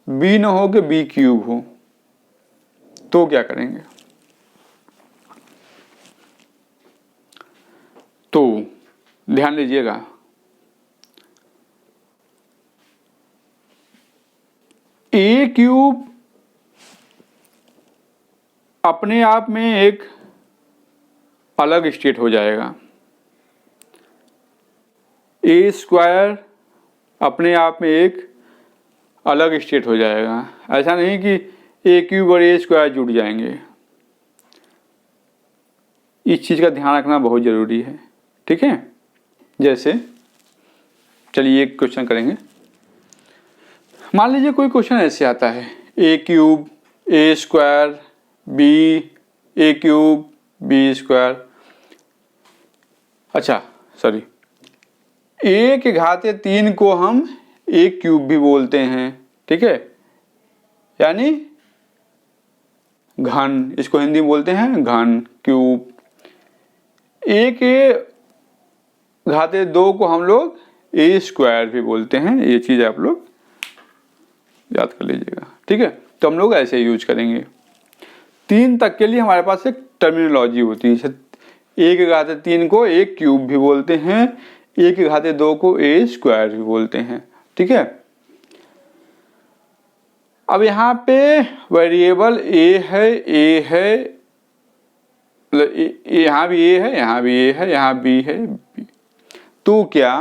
बी ना हो के बी क्यूब हो, तो क्या करेंगे? तो ध्यान लीजिएगा, ए क्यूब अपने आप में एक अलग स्टेट हो जाएगा, ए स्क्वायर अपने आप में एक अलग स्टेट हो जाएगा। ऐसा नहीं कि ए क्यूब और ए स्क्वायर जुड़ जाएंगे। इस चीज का ध्यान रखना बहुत जरूरी है। ठीक है, जैसे चलिए एक क्वेश्चन करेंगे। मान लीजिए कोई क्वेश्चन ऐसे आता है, ए क्यूब ए स्क्वायर बी, ए क्यूब बी स्क्वायर। अच्छा सॉरी, ए के घाते 3 को हम ए क्यूब भी बोलते हैं। ठीक है, यानी घन, इसको हिंदी में बोलते हैं घन, क्यूब। ए के घाते 2 को हम लोग ए स्क्वायर भी बोलते हैं। ये चीज आप लोग याद कर लीजिएगा। ठीक है, तो हम लोग ऐसे यूज करेंगे। 3 तक के लिए हमारे पास एक टर्मिनोलॉजी होती है, ए की घाते 3 को ए क्यूब भी बोलते हैं, ए की घाते 2 को ए स्क्वायर भी बोलते हैं। ठीक है, अब यहाँ पे वेरिएबल ए है, यहाँ भी ए है, यहाँ भी ए है, यहाँ बी है बी। तो क्या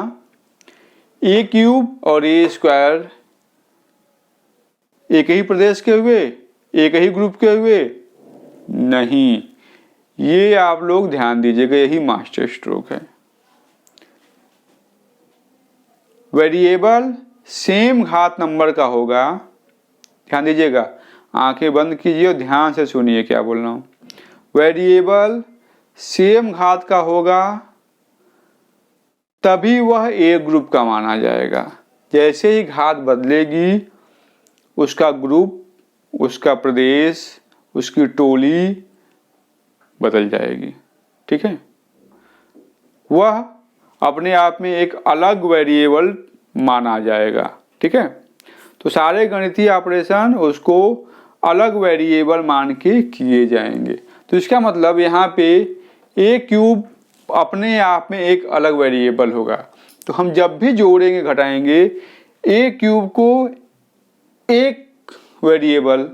ए क्यूब और ए स्क्वायर एक ही प्रदेश के हुए, एक ही ग्रुप के हुए? नहीं, ये आप लोग ध्यान दीजिएगा, यही मास्टर स्ट्रोक है। वेरिएबल सेम घात नंबर का होगा, ध्यान दीजिएगा, आंखें बंद कीजिए और ध्यान से सुनिए क्या बोल रहा हूं। वेरिएबल सेम घात का होगा तभी वह एक ग्रुप का माना जाएगा। जैसे ही घात बदलेगी उसका ग्रुप, उसका प्रदेश, उसकी टोली बदल जाएगी। ठीक है, वह अपने आप में एक अलग वेरिएबल माना जाएगा। ठीक है, तो सारे गणितीय ऑपरेशन उसको अलग वेरिएबल मान के किए जाएंगे। तो इसका मतलब यहाँ पे ए क्यूब अपने आप में एक अलग वेरिएबल होगा। तो हम जब भी जोड़ेंगे घटाएंगे ए क्यूब को एक वेरिएबल,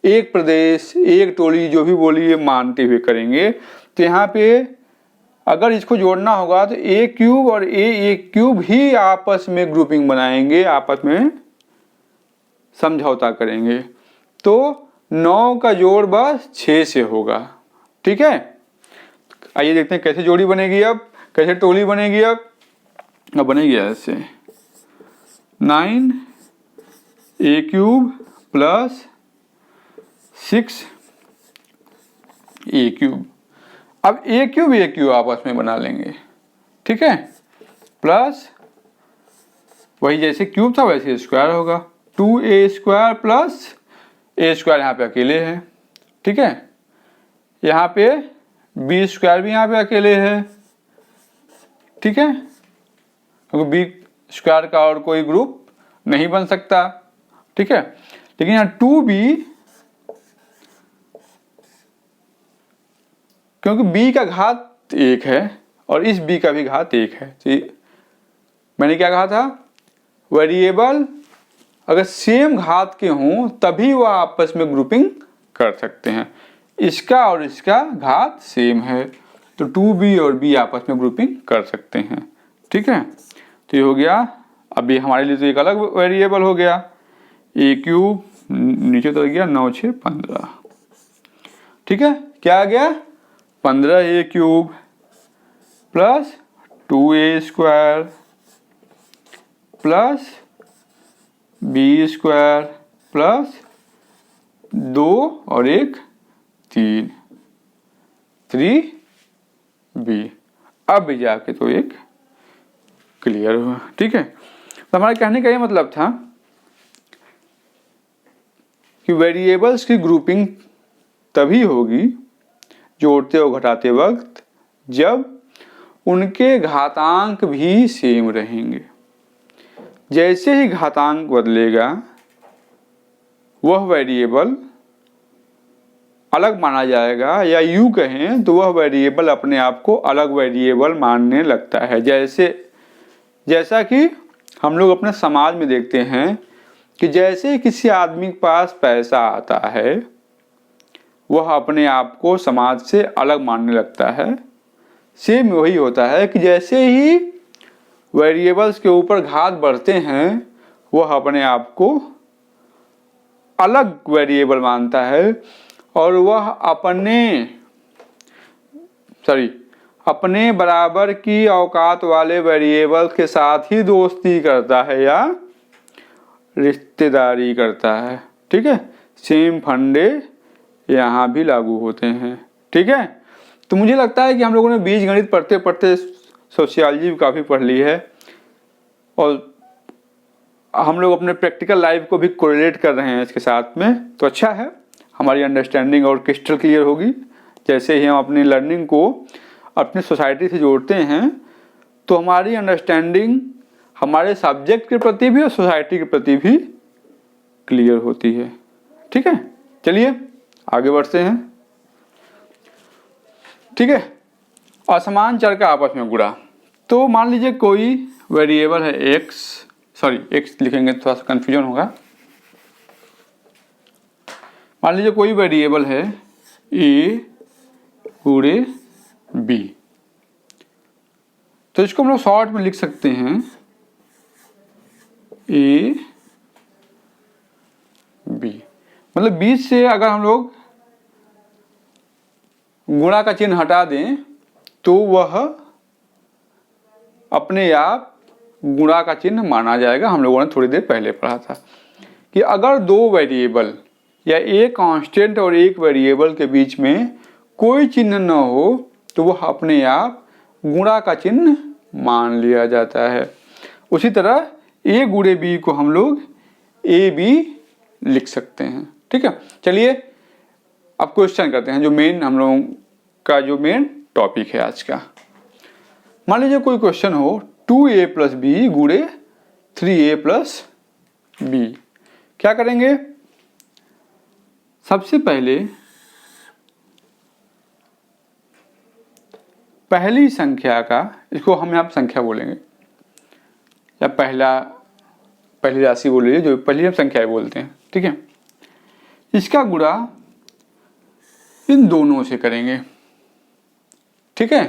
एक प्रदेश, एक टोली, जो भी बोलिए मानते हुए करेंगे। तो यहाँ पे अगर इसको जोड़ना होगा तो ए क्यूब और ए क्यूब ही आपस में ग्रुपिंग बनाएंगे, आपस में समझौता करेंगे। तो 9 का जोड़ बस 6 से होगा। ठीक है, आइए देखते हैं कैसे जोड़ी बनेगी, अब कैसे टोली बनेगी। अब बनेगी ऐसे 9 ए क्यूब प्लस 6 ए क्यूब। अब ए क्यूब आपस में बना लेंगे। ठीक है, प्लस वही जैसे क्यूब था वैसे स्क्वायर होगा, 2a स्क्वायर प्लस ए स्क्वायर यहाँ पे अकेले है। ठीक है, यहाँ पे बी स्क्वायर भी यहाँ पे अकेले है। ठीक है, क्योंकि बी स्क्वायर का और कोई ग्रुप नहीं बन सकता। ठीक है, लेकिन यहाँ 2b, क्योंकि b का घात 1 है और इस b का भी घात 1 है। तो मैंने क्या कहा था, वेरिएबल अगर सेम घात के हों तभी वह आपस में ग्रुपिंग कर सकते हैं। इसका और इसका घात सेम है तो 2b और b आपस में ग्रुपिंग कर सकते हैं। ठीक है, तो ये हो गया। अभी हमारे लिए तो एक अलग वेरिएबल हो गया, ए क्यूब नीचे तो गया 9 6 15। ठीक है, क्या आ गया, 15 A cube plus 2a square plus B square plus 2 और 1 3b। अब भी जाके तो एक क्लियर हुआ। ठीक है, तो हमारे कहने का ये मतलब था कि वेरिएबल्स की ग्रुपिंग तभी होगी जोड़ते और घटाते वक्त जब उनके घातांक भी सेम रहेंगे। जैसे ही घातांक बदलेगा वह वेरिएबल अलग माना जाएगा, या यूं कहें तो वह वेरिएबल अपने आप को अलग वेरिएबल मानने लगता है। जैसा कि हम लोग अपने समाज में देखते हैं कि जैसे किसी आदमी के पास पैसा आता है वह अपने आप को समाज से अलग मानने लगता है। सेम वही होता है कि जैसे ही वेरिएबल्स के ऊपर घात बढ़ते हैं वह अपने आप को अलग वेरिएबल मानता है और वह अपने बराबर की औकात वाले वेरिएबल के साथ ही दोस्ती करता है या रिश्तेदारी करता है। ठीक है, सेम फंडे यहाँ भी लागू होते हैं। ठीक है, तो मुझे लगता है कि हम लोगों ने बीजगणित पढ़ते पढ़ते सोशियोलॉजी भी काफ़ी पढ़ ली है और हम लोग अपने प्रैक्टिकल लाइफ को भी कोरिलेट कर रहे हैं इसके साथ में। तो अच्छा है, हमारी अंडरस्टैंडिंग और क्रिस्टल क्लियर होगी। जैसे ही हम अपनी लर्निंग को अपनी सोसाइटी से जोड़ते हैं तो हमारी अंडरस्टैंडिंग हमारे सब्जेक्ट के प्रति भी और सोसाइटी के प्रति भी क्लियर होती है। ठीक है, चलिए आगे बढ़ते हैं। ठीक है, असमान चर का आपस में गुणा। तो मान लीजिए कोई वेरिएबल है एक्स लिखेंगे थोड़ा सा कन्फ्यूजन होगा। मान लीजिए कोई वेरिएबल है ए गुणे बी, तो इसको हम लोग शॉर्ट में लिख सकते हैं ए बी। मतलब बीच से अगर हम लोग गुणा का चिन्ह हटा दें तो वह अपने आप गुणा का चिन्ह माना जाएगा। हम लोगों ने थोड़ी देर पहले पढ़ा था कि अगर दो वेरिएबल या एक कांस्टेंट और एक वेरिएबल के बीच में कोई चिन्ह न हो तो वह अपने आप गुणा का चिन्ह मान लिया जाता है। उसी तरह ए गुणे बी को हम लोग ए बी लिख सकते हैं। ठीक है, चलिए अब क्वेश्चन करते हैं, जो मेन हम लोगों का जो मेन टॉपिक है आज का। मान लीजिए कोई क्वेश्चन हो 2a प्लस बी गुणे 3a प्लस बी। क्या करेंगे, सबसे पहले पहली संख्या का, इसको हम यहाँ संख्या बोलेंगे या पहली राशि बोल लीजिए, जो पहली हम संख्या बोलते हैं। ठीक है, इसका गुणा इन दोनों से करेंगे। ठीक है,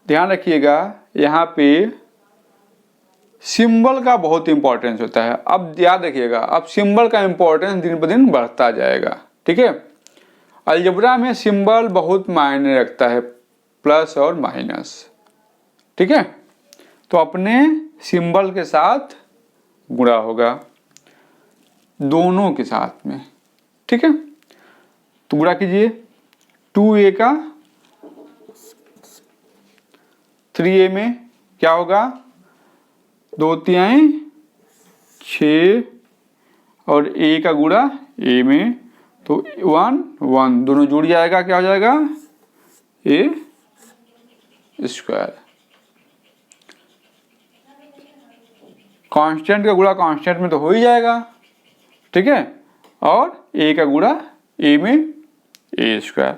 ध्यान रखिएगा यहाँ पे सिंबल का बहुत इंपॉर्टेंस होता है। अब याद रखिएगा, अब सिंबल का इंपॉर्टेंस दिन ब दिन बढ़ता जाएगा। ठीक है, अलजेब्रा में सिंबल बहुत मायने रखता है, प्लस और माइनस। ठीक है, तो अपने सिंबल के साथ गुणा होगा दोनों के साथ में। ठीक है, तो गुणा कीजिए 2a का 3a में क्या होगा, 2 तिहाई 6 और a का गुणा a में तो 1 1 दोनों जुड़ जाएगा, क्या हो जाएगा a स्क्वायर। कांस्टेंट का गुणा कांस्टेंट में तो हो ही जाएगा। ठीक है, और a का गुणा a में a स्क्वायर।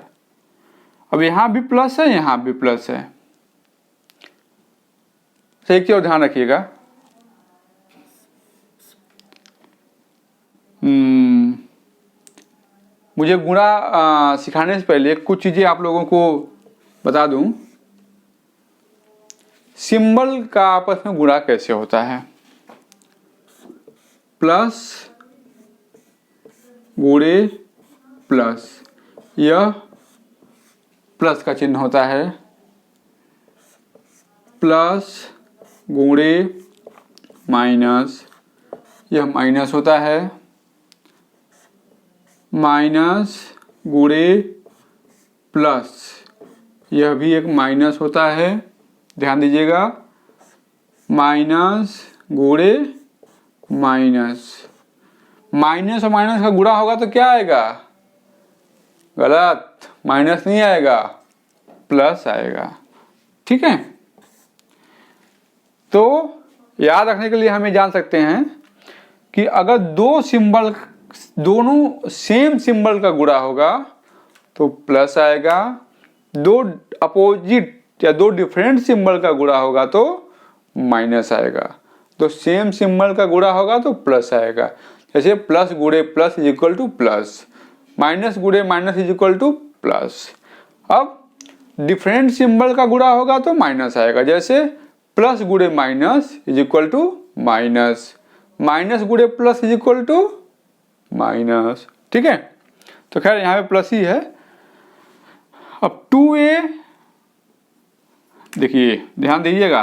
अब यहां भी प्लस है, यहां भी प्लस है। एक चीज और ध्यान रखिएगा, मुझे गुणा सिखाने से पहले कुछ चीजें आप लोगों को बता दूं। सिंबल का आपस में गुणा कैसे होता है, प्लस गुणे प्लस, यह प्लस का चिन्ह होता है, प्लस गुणे माइनस, यह माइनस होता है, माइनस गुणे प्लस, यह भी एक माइनस होता है। ध्यान दीजिएगा, माइनस गुणे माइनस, माइनस और माइनस का गुणा होगा तो क्या आएगा, गलत, माइनस नहीं आएगा, प्लस आएगा। ठीक है, तो याद रखने के लिए हमें जान सकते हैं कि अगर दो सिंबल दोनों सेम सिंबल का गुणा होगा तो प्लस आएगा, दो अपोजिट या दो डिफरेंट सिंबल का गुणा होगा तो माइनस आएगा, तो सेम सिंबल का गुणा होगा तो प्लस आएगा। जैसे प्लस गुणे plus is equal to plus, minus गुणे minus is equal to plus. अब डिफरेंट सिंबल का गुणा होगा तो माइनस आएगा, जैसे प्लस गुणे minus is equal to minus, minus गुणे plus is equal to minus. ठीक है, तो खैर यहाँ पे प्लस ही है। अब 2a, देखिए ध्यान दीजिएगा,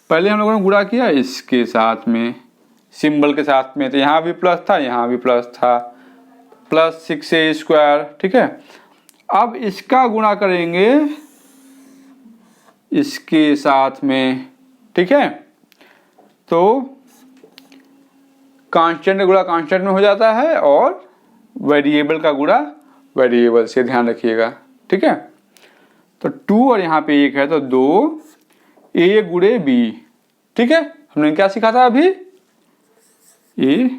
पहले हम लोगों ने गुणा किया इसके साथ में, सिंबल के साथ में, तो यहाँ भी प्लस था, यहाँ भी प्लस था, प्लस 6a स्क्वायर। ठीक है, अब इसका गुणा करेंगे इसके साथ में। ठीक है, तो कांस्टेंट का गुणा कांस्टेंट में हो जाता है और वेरिएबल का गुणा वेरिएबल से, ध्यान रखिएगा। ठीक है, तो 2 और यहाँ पे 1 है तो 2 a गुणे b। ठीक है, हमने क्या सीखा था अभी, a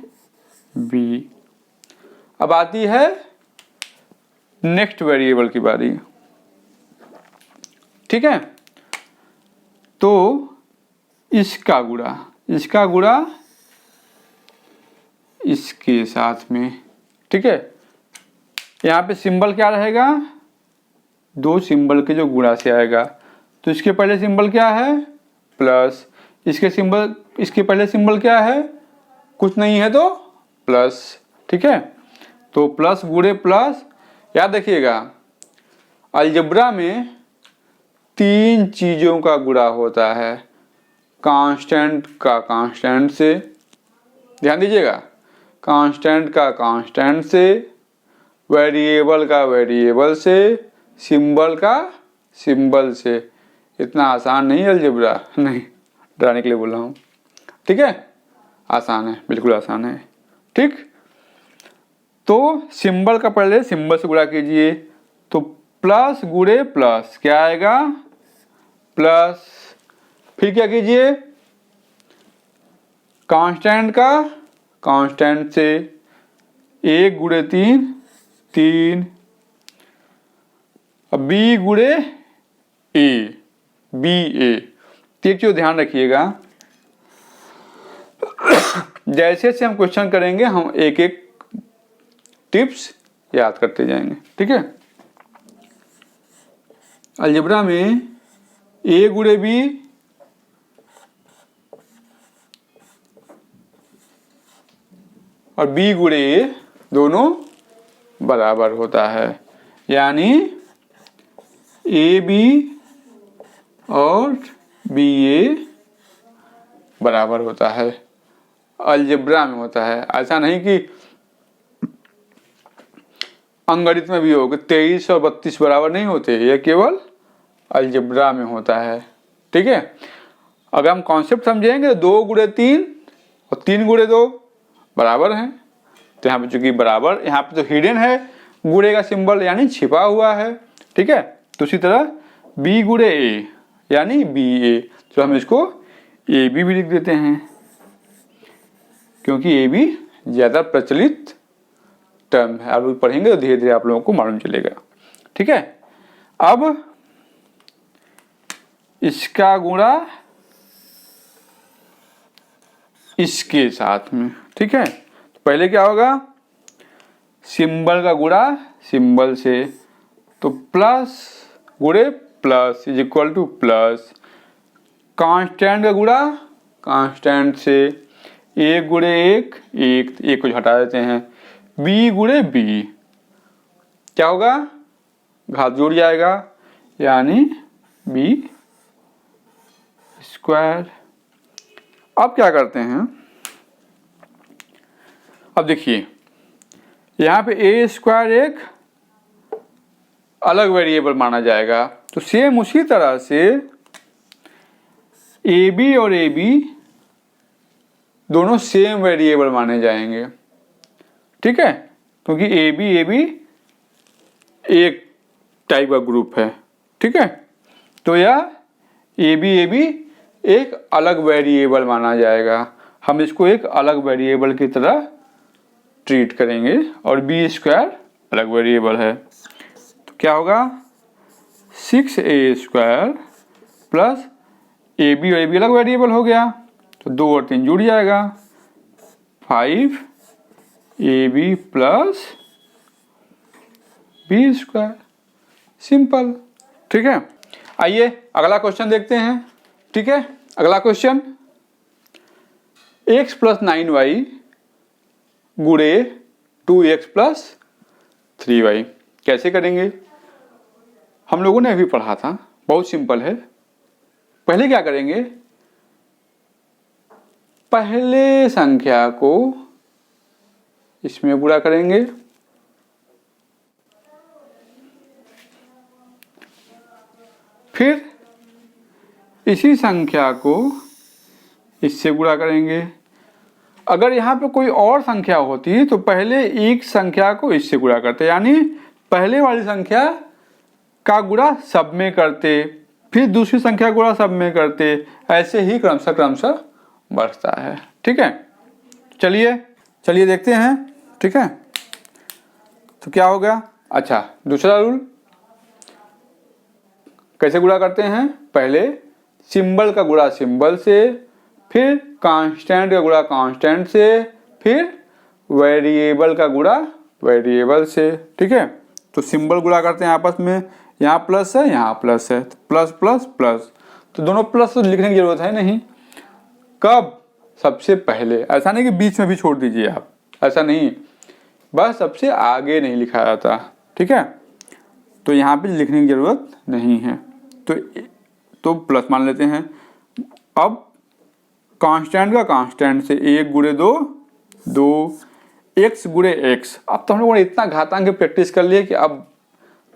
b। अब आती है नेक्स्ट वेरिएबल की बारी। ठीक है। तो इसका गुणा इसके साथ में, ठीक है। यहाँ पे सिंबल क्या रहेगा, दो सिंबल के जो गुणा से आएगा। तो इसके पहले सिंबल क्या है, प्लस, इसके पहले सिंबल क्या है, कुछ नहीं है तो प्लस, ठीक है। तो प्लस गुणे प्लस, याद रखिएगा अलजेब्रा में 3 चीजों का गुणा होता है, कांस्टेंट का कांस्टेंट से, ध्यान दीजिएगा, कांस्टेंट का कांस्टेंट से, वेरिएबल का वेरिएबल से, सिंबल का सिंबल से। इतना आसान नहीं है अलजेब्रा, नहीं, डराने के लिए बोल रहा हूँ, ठीक है। आसान है, बिल्कुल आसान है, ठीक। तो सिंबल का पहले सिंबल से गुणा कीजिए, तो प्लस गुणे प्लस क्या आएगा, प्लस। फिर क्या कीजिए, कांस्टेंट का कांस्टेंट से, 1 गुणे 3 3, अब बी गुणे ए, बी ए। एक चीज ध्यान रखिएगा, जैसे से हम क्वेश्चन करेंगे हम एक एक टिप्स याद करते जाएंगे, ठीक है। अलजेब्रा में ए गुणे बी और बी गुणे ए दोनों बराबर होता है, यानी ए बी और बी ए बराबर होता है, अलजेब्रा में होता है। ऐसा नहीं कि अंकगणित में भी हो कि 23 और 32 बराबर नहीं होते, यह केवल अलजेब्रा में होता है, ठीक है। अगर हम कॉन्सेप्ट समझेंगे तो 2 गुणे 3 और 3 गुणे 2 बराबर हैं। तो यहाँ पे चूंकि बराबर, यहाँ पे तो हिडन है गुणे का सिंबल, यानी छिपा हुआ है, ठीक है। तो उसी तरह बी गुणे ए यानी बी ए, तो हम इसको ए बी भी लिख देते हैं, क्योंकि ए बी ज्यादा प्रचलित टर्म है। आप लोग पढ़ेंगे तो धीरे धीरे आप लोगों को मालूम चलेगा, ठीक है। अब इसका गुणा इसके साथ में, ठीक है। तो पहले क्या होगा, सिंबल का गुणा सिंबल से, तो प्लस गुणे plus is equal to plus, constant का गुणा कांस्टेंट से, 1 गुणे 1 1, एक को हटा देते हैं, बी गुणे बी क्या होगा, घात जुड़ जाएगा, यानी बी स्क्वायर। अब क्या करते हैं, अब देखिए यहाँ पे ए स्क्वायर एक अलग वेरिएबल माना जाएगा, तो सेम उसी तरह से ए बी और ए बी दोनों सेम वेरिएबल माने जाएंगे, ठीक है, क्योंकि ए बी एक टाइप का ग्रुप है, ठीक है। तो यह ए बी एक अलग वेरिएबल माना जाएगा, हम इसको एक अलग वेरिएबल की तरह ट्रीट करेंगे, और बी स्क्वायर अलग वेरिएबल है। तो क्या होगा, 6a square plus a b अलग वेरिएबल हो गया, तो 2 और 3 जुड़ जाएगा, 5ab plus B square, simple, ठीक है। आइए अगला क्वेश्चन देखते हैं, ठीक है। अगला क्वेश्चन, x प्लस 9y गुणे 2x प्लस 3y कैसे करेंगे, हम लोगों ने अभी पढ़ा था, बहुत सिंपल है। पहले क्या करेंगे, पहले संख्या को इसमें गुणा करेंगे, फिर इसी संख्या को इससे गुणा करेंगे। अगर यहाँ पे कोई और संख्या होती तो पहले एक संख्या को इससे गुणा करते, यानी पहले वाली संख्या का गुणा सब में करते, फिर दूसरी संख्या गुणा सब में करते, ऐसे ही क्रमशः बढ़ता है, ठीक है। चलिए देखते हैं, ठीक है। तो क्या होगा, अच्छा दूसरा रूल, कैसे गुणा करते हैं? पहले सिंबल का गुणा सिंबल से, फिर कांस्टेंट का गुणा कांस्टेंट से, फिर वेरिएबल का गुणा वेरिएबल से। ठीक है, तो सिंबल गुणा करते हैं आपस में, यहाँ प्लस है यहाँ प्लस है, तो प्लस प्लस प्लस, तो दोनों प्लस तो लिखने की जरूरत है नहीं। कब? सबसे पहले। ऐसा नहीं कि बीच में भी छोड़ दीजिए आप, ऐसा नहीं, बस सबसे आगे नहीं लिखा जाता। ठीक है, तो यहाँ पे लिखने की जरूरत नहीं है, तो प्लस मान लेते हैं। अब कांस्टेंट का कांस्टेंट से 1 गुणे 2 2, x गुणे x। अब तो हम लोगों ने इतना घातांक की प्रैक्टिस कर लिया कि अब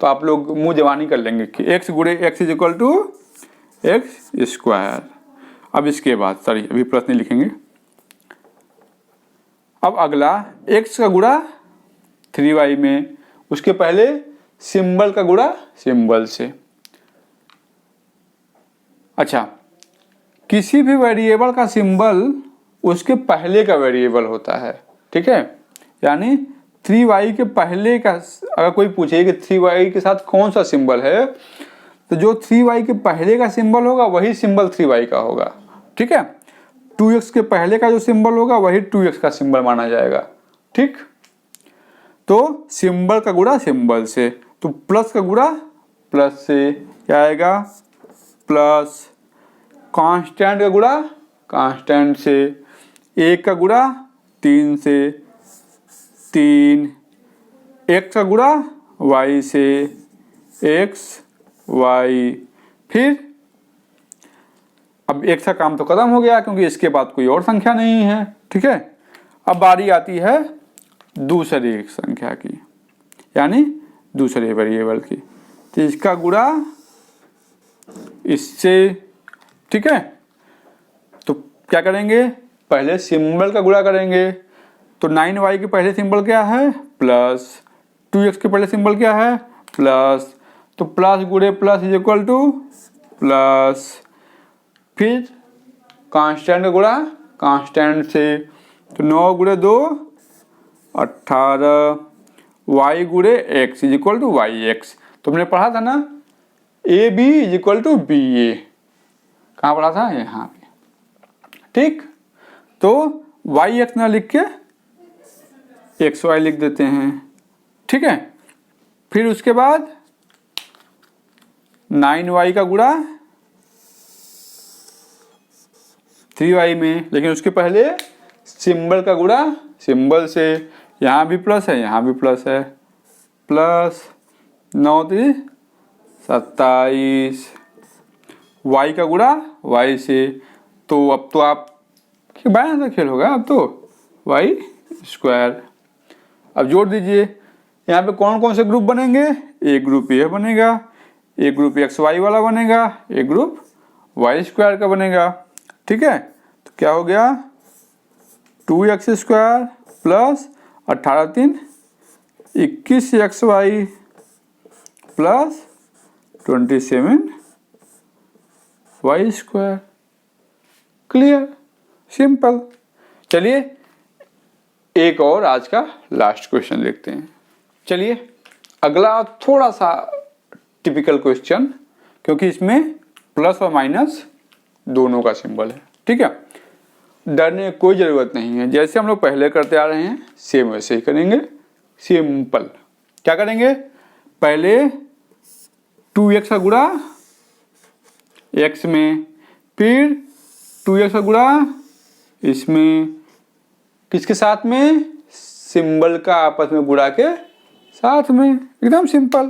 तो आप लोग मुंह जवानी कर लेंगे कि x गुणे x is equal to x square. अब इसके बाद सॉरी अभी प्लस नहीं लिखेंगे। अब अगला x का गुणा 3y में, उसके पहले सिंबल का गुणा सिंबल से। अच्छा, किसी भी वेरिएबल का सिंबल उसके पहले का वेरिएबल होता है। ठीक है, यानी 3y के पहले का, अगर कोई पूछे कि 3y के साथ कौन सा सिंबल है, तो जो 3y के पहले का सिंबल होगा वही सिंबल 3y का होगा। ठीक है, 2x के पहले का जो सिंबल होगा वही 2x का सिंबल माना जाएगा। ठीक, तो सिंबल का गुणा सिंबल से, तो प्लस का गुणा प्लस से क्या आएगा? प्लस कांस्टेंट का गुणा कांस्टेंट से, 1 का गुणा 3 से 3, x का गुणा y से x y। फिर अब x का काम तो खत्म हो गया क्योंकि इसके बाद कोई और संख्या नहीं है। ठीक है, अब बारी आती है दूसरी संख्या की, यानी दूसरे वेरिएबल की, तो इसका गुणा इससे। ठीक है, तो क्या करेंगे? पहले सिंबल का गुणा करेंगे, तो 9y के पहले सिंबल क्या है? प्लस। 2x के पहले सिंबल क्या है? प्लस। तो प्लस गुणे plus is equal to plus. फिर कांस्टेंट का गुणा कांस्टेंट से, तो 9 गुणे 2 18, y गुणे x is equal to Y X. तुमने पढ़ा था ना A B is equal to B A, कहाँ पढ़ा था? यहाँ पे। ठीक, तो वाई एक्स ना लिख के एक्स वाई लिख देते हैं। ठीक है, फिर उसके बाद 9y का गुणा 3y में, लेकिन उसके पहले सिंबल का गुणा सिंबल से, यहाँ भी प्लस है यहाँ भी प्लस है, प्लस 9 3 27, y का गुणा y से, तो अब तो आप बाएं से खेल होगा, अब तो y स्क्वायर। अब जोड़ दीजिए, यहाँ पे कौन कौन से ग्रुप बनेंगे? एक ग्रुप ये बनेगा, एक ग्रुप एक्स वाई वाला बनेगा, एक ग्रुप वाई स्क्वायर का बनेगा। ठीक है, तो क्या हो गया? 2x square plus 18 3 21 x y plus 27 y square. Clear, simple. चलिए एक और आज का लास्ट क्वेश्चन देखते हैं। चलिए अगला थोड़ा सा टिपिकल क्वेश्चन, क्योंकि इसमें प्लस और माइनस दोनों का सिंबल है। ठीक है, डरने की कोई ज़रूरत नहीं है, जैसे हम लोग पहले करते आ रहे हैं सेम वैसे ही करेंगे। सिंपल। क्या करेंगे? पहले 2x का गुणा x में, फिर 2x का गुणा इसमें, किसके साथ में? सिंबल का आपस में गुणा के साथ में। एकदम सिंपल।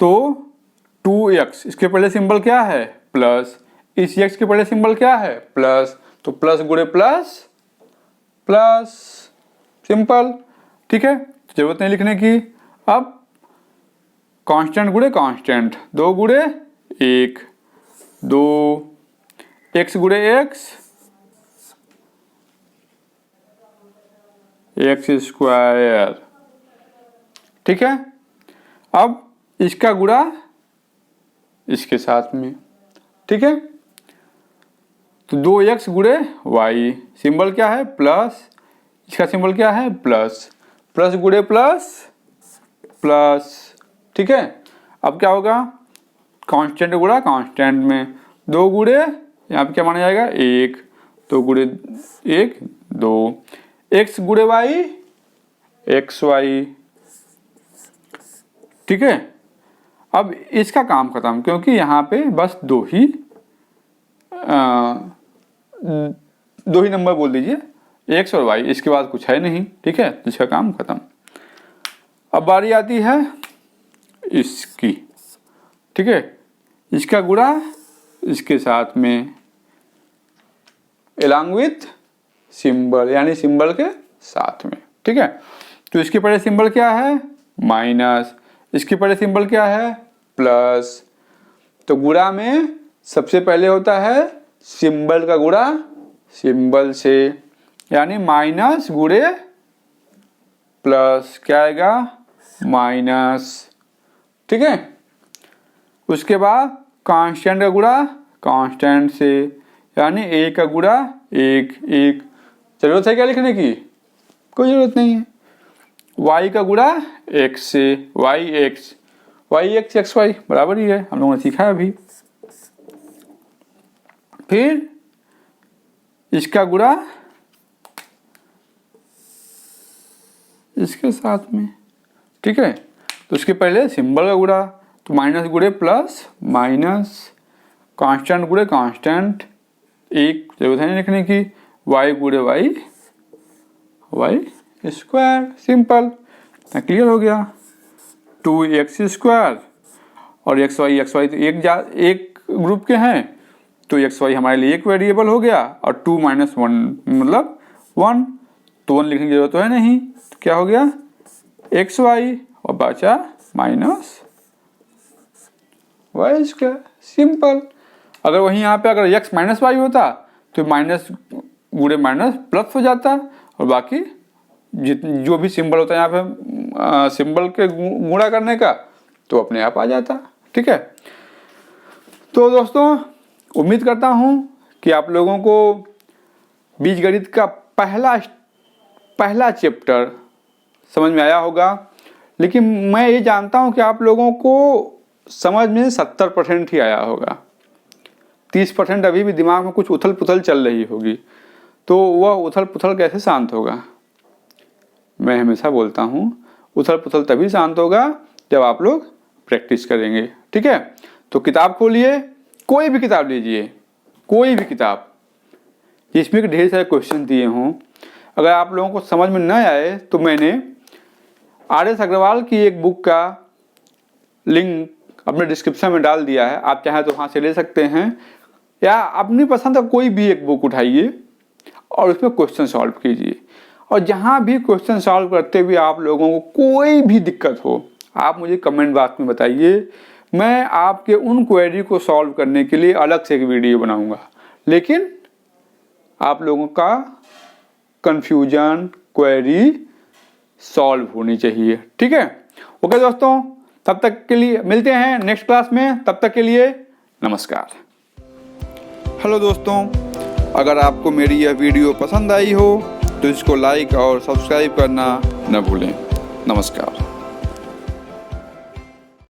तो 2x, इसके पहले सिंबल क्या है? प्लस। इस x के पहले सिंबल क्या है? प्लस। तो प्लस गुणे प्लस प्लस, सिंपल। ठीक है, जरूरत नहीं लिखने की। अब कांस्टेंट गुणे कांस्टेंट, 2 गुणे 1 2, x गुणे x एक्स स्क्वायर। ठीक है, अब इसका गुणा इसके साथ में। ठीक है, तो 2x गुणे y, सिंबल क्या है? प्लस। इसका सिंबल क्या है? प्लस। प्लस गुणे प्लस प्लस, ठीक है। अब क्या होगा, कांस्टेंट गुणा कांस्टेंट में, 2 गुणे यहाँ पे क्या माना जाएगा 1, 2 गुणे 1 2, x गुणे वाई एक्स वाई, ठीक है। अब इसका काम खत्म, क्योंकि यहाँ पे बस दो ही नंबर बोल दीजिए, एक्स और वाई, इसके बाद कुछ है नहीं, ठीक है। इसका काम खत्म। अब बारी आती है इसकी, ठीक है। इसका गुणा इसके साथ में along with सिंबल, यानी सिंबल के साथ में, ठीक है। तो इसके पहले सिंबल क्या है माइनस, इसके पहले सिंबल क्या है प्लस। तो गुणा में सबसे पहले होता है सिंबल का गुणा सिंबल से, यानी माइनस गुणे प्लस, क्या आएगा माइनस, ठीक है। उसके बाद कांस्टेंट का गुणा कांस्टेंट से, यानी ए का गुणा एक एक। जरूरत है क्या लिखने की, कोई जरूरत नहीं है। y का गुणा x से, y x x y बराबर ही है, हम लोगों ने सीखा है अभी। फिर इसका गुणा इसके साथ में, ठीक है। तो उसके पहले सिंबल का गुणा, तो माइनस गुणे प्लस माइनस, कांस्टेंट गुणे कांस्टेंट, एक जरूरत है नहीं लिखने की, y गुणे वाई स्क्वायर, सिंपल, क्लियर हो गया। 2x स्क्वायर और x वाई तो एक ग्रुप के हैं, तो x वाई हमारे लिए एक वेरिएबल हो गया, और 2 - 1 मतलब 1, तो 1 लिखने की जरूरत तो है नहीं, तो क्या हो गया एक्स वाई और बचा माइनस वाई स्क्वायर, सिंपल। अगर वहीं यहाँ पे अगर x माइनस वाई होता तो माइनस गुणे माइनस प्लस हो जाता, और बाकी जो भी सिंबल होता है यहाँ पे सिंबल के गुणा करने का, तो अपने आप आ जाता, ठीक है। तो दोस्तों उम्मीद करता हूँ कि आप लोगों को बीजगणित का पहला चैप्टर समझ में आया होगा, लेकिन मैं ये जानता हूँ कि आप लोगों को समझ में 70% ही आया होगा, 30% अभी भी दिमाग में कुछ उथल पुथल चल रही होगी। तो वह उथल पुथल कैसे शांत होगा, मैं हमेशा बोलता हूँ उथल पुथल तभी शांत होगा जब आप लोग प्रैक्टिस करेंगे, ठीक है। तो किताब खोलिए, कोई भी किताब लीजिए, कोई भी किताब जिसमें कि ढेर सारे क्वेश्चन दिए हों। अगर आप लोगों को समझ में न आए तो मैंने RS अग्रवाल की एक बुक का लिंक अपने डिस्क्रिप्शन में डाल दिया है, आप चाहें तो वहाँ से ले सकते हैं, या अपनी पसंद का कोई भी एक बुक उठाइए और उसमें क्वेश्चन सॉल्व कीजिए। और जहाँ भी क्वेश्चन सॉल्व करते हुए आप लोगों को कोई भी दिक्कत हो, आप मुझे कमेंट बॉक्स में बताइए, मैं आपके उन क्वेरी को सॉल्व करने के लिए अलग से एक वीडियो बनाऊंगा। लेकिन आप लोगों का कंफ्यूजन क्वेरी सॉल्व होनी चाहिए, ठीक है। ओके दोस्तों, तब तक के लिए मिलते हैं नेक्स्ट क्लास में, तब तक के लिए नमस्कार। हेलो दोस्तों, अगर आपको मेरी यह वीडियो पसंद आई हो तो इसको लाइक और सब्सक्राइब करना न भूलें। नमस्कार।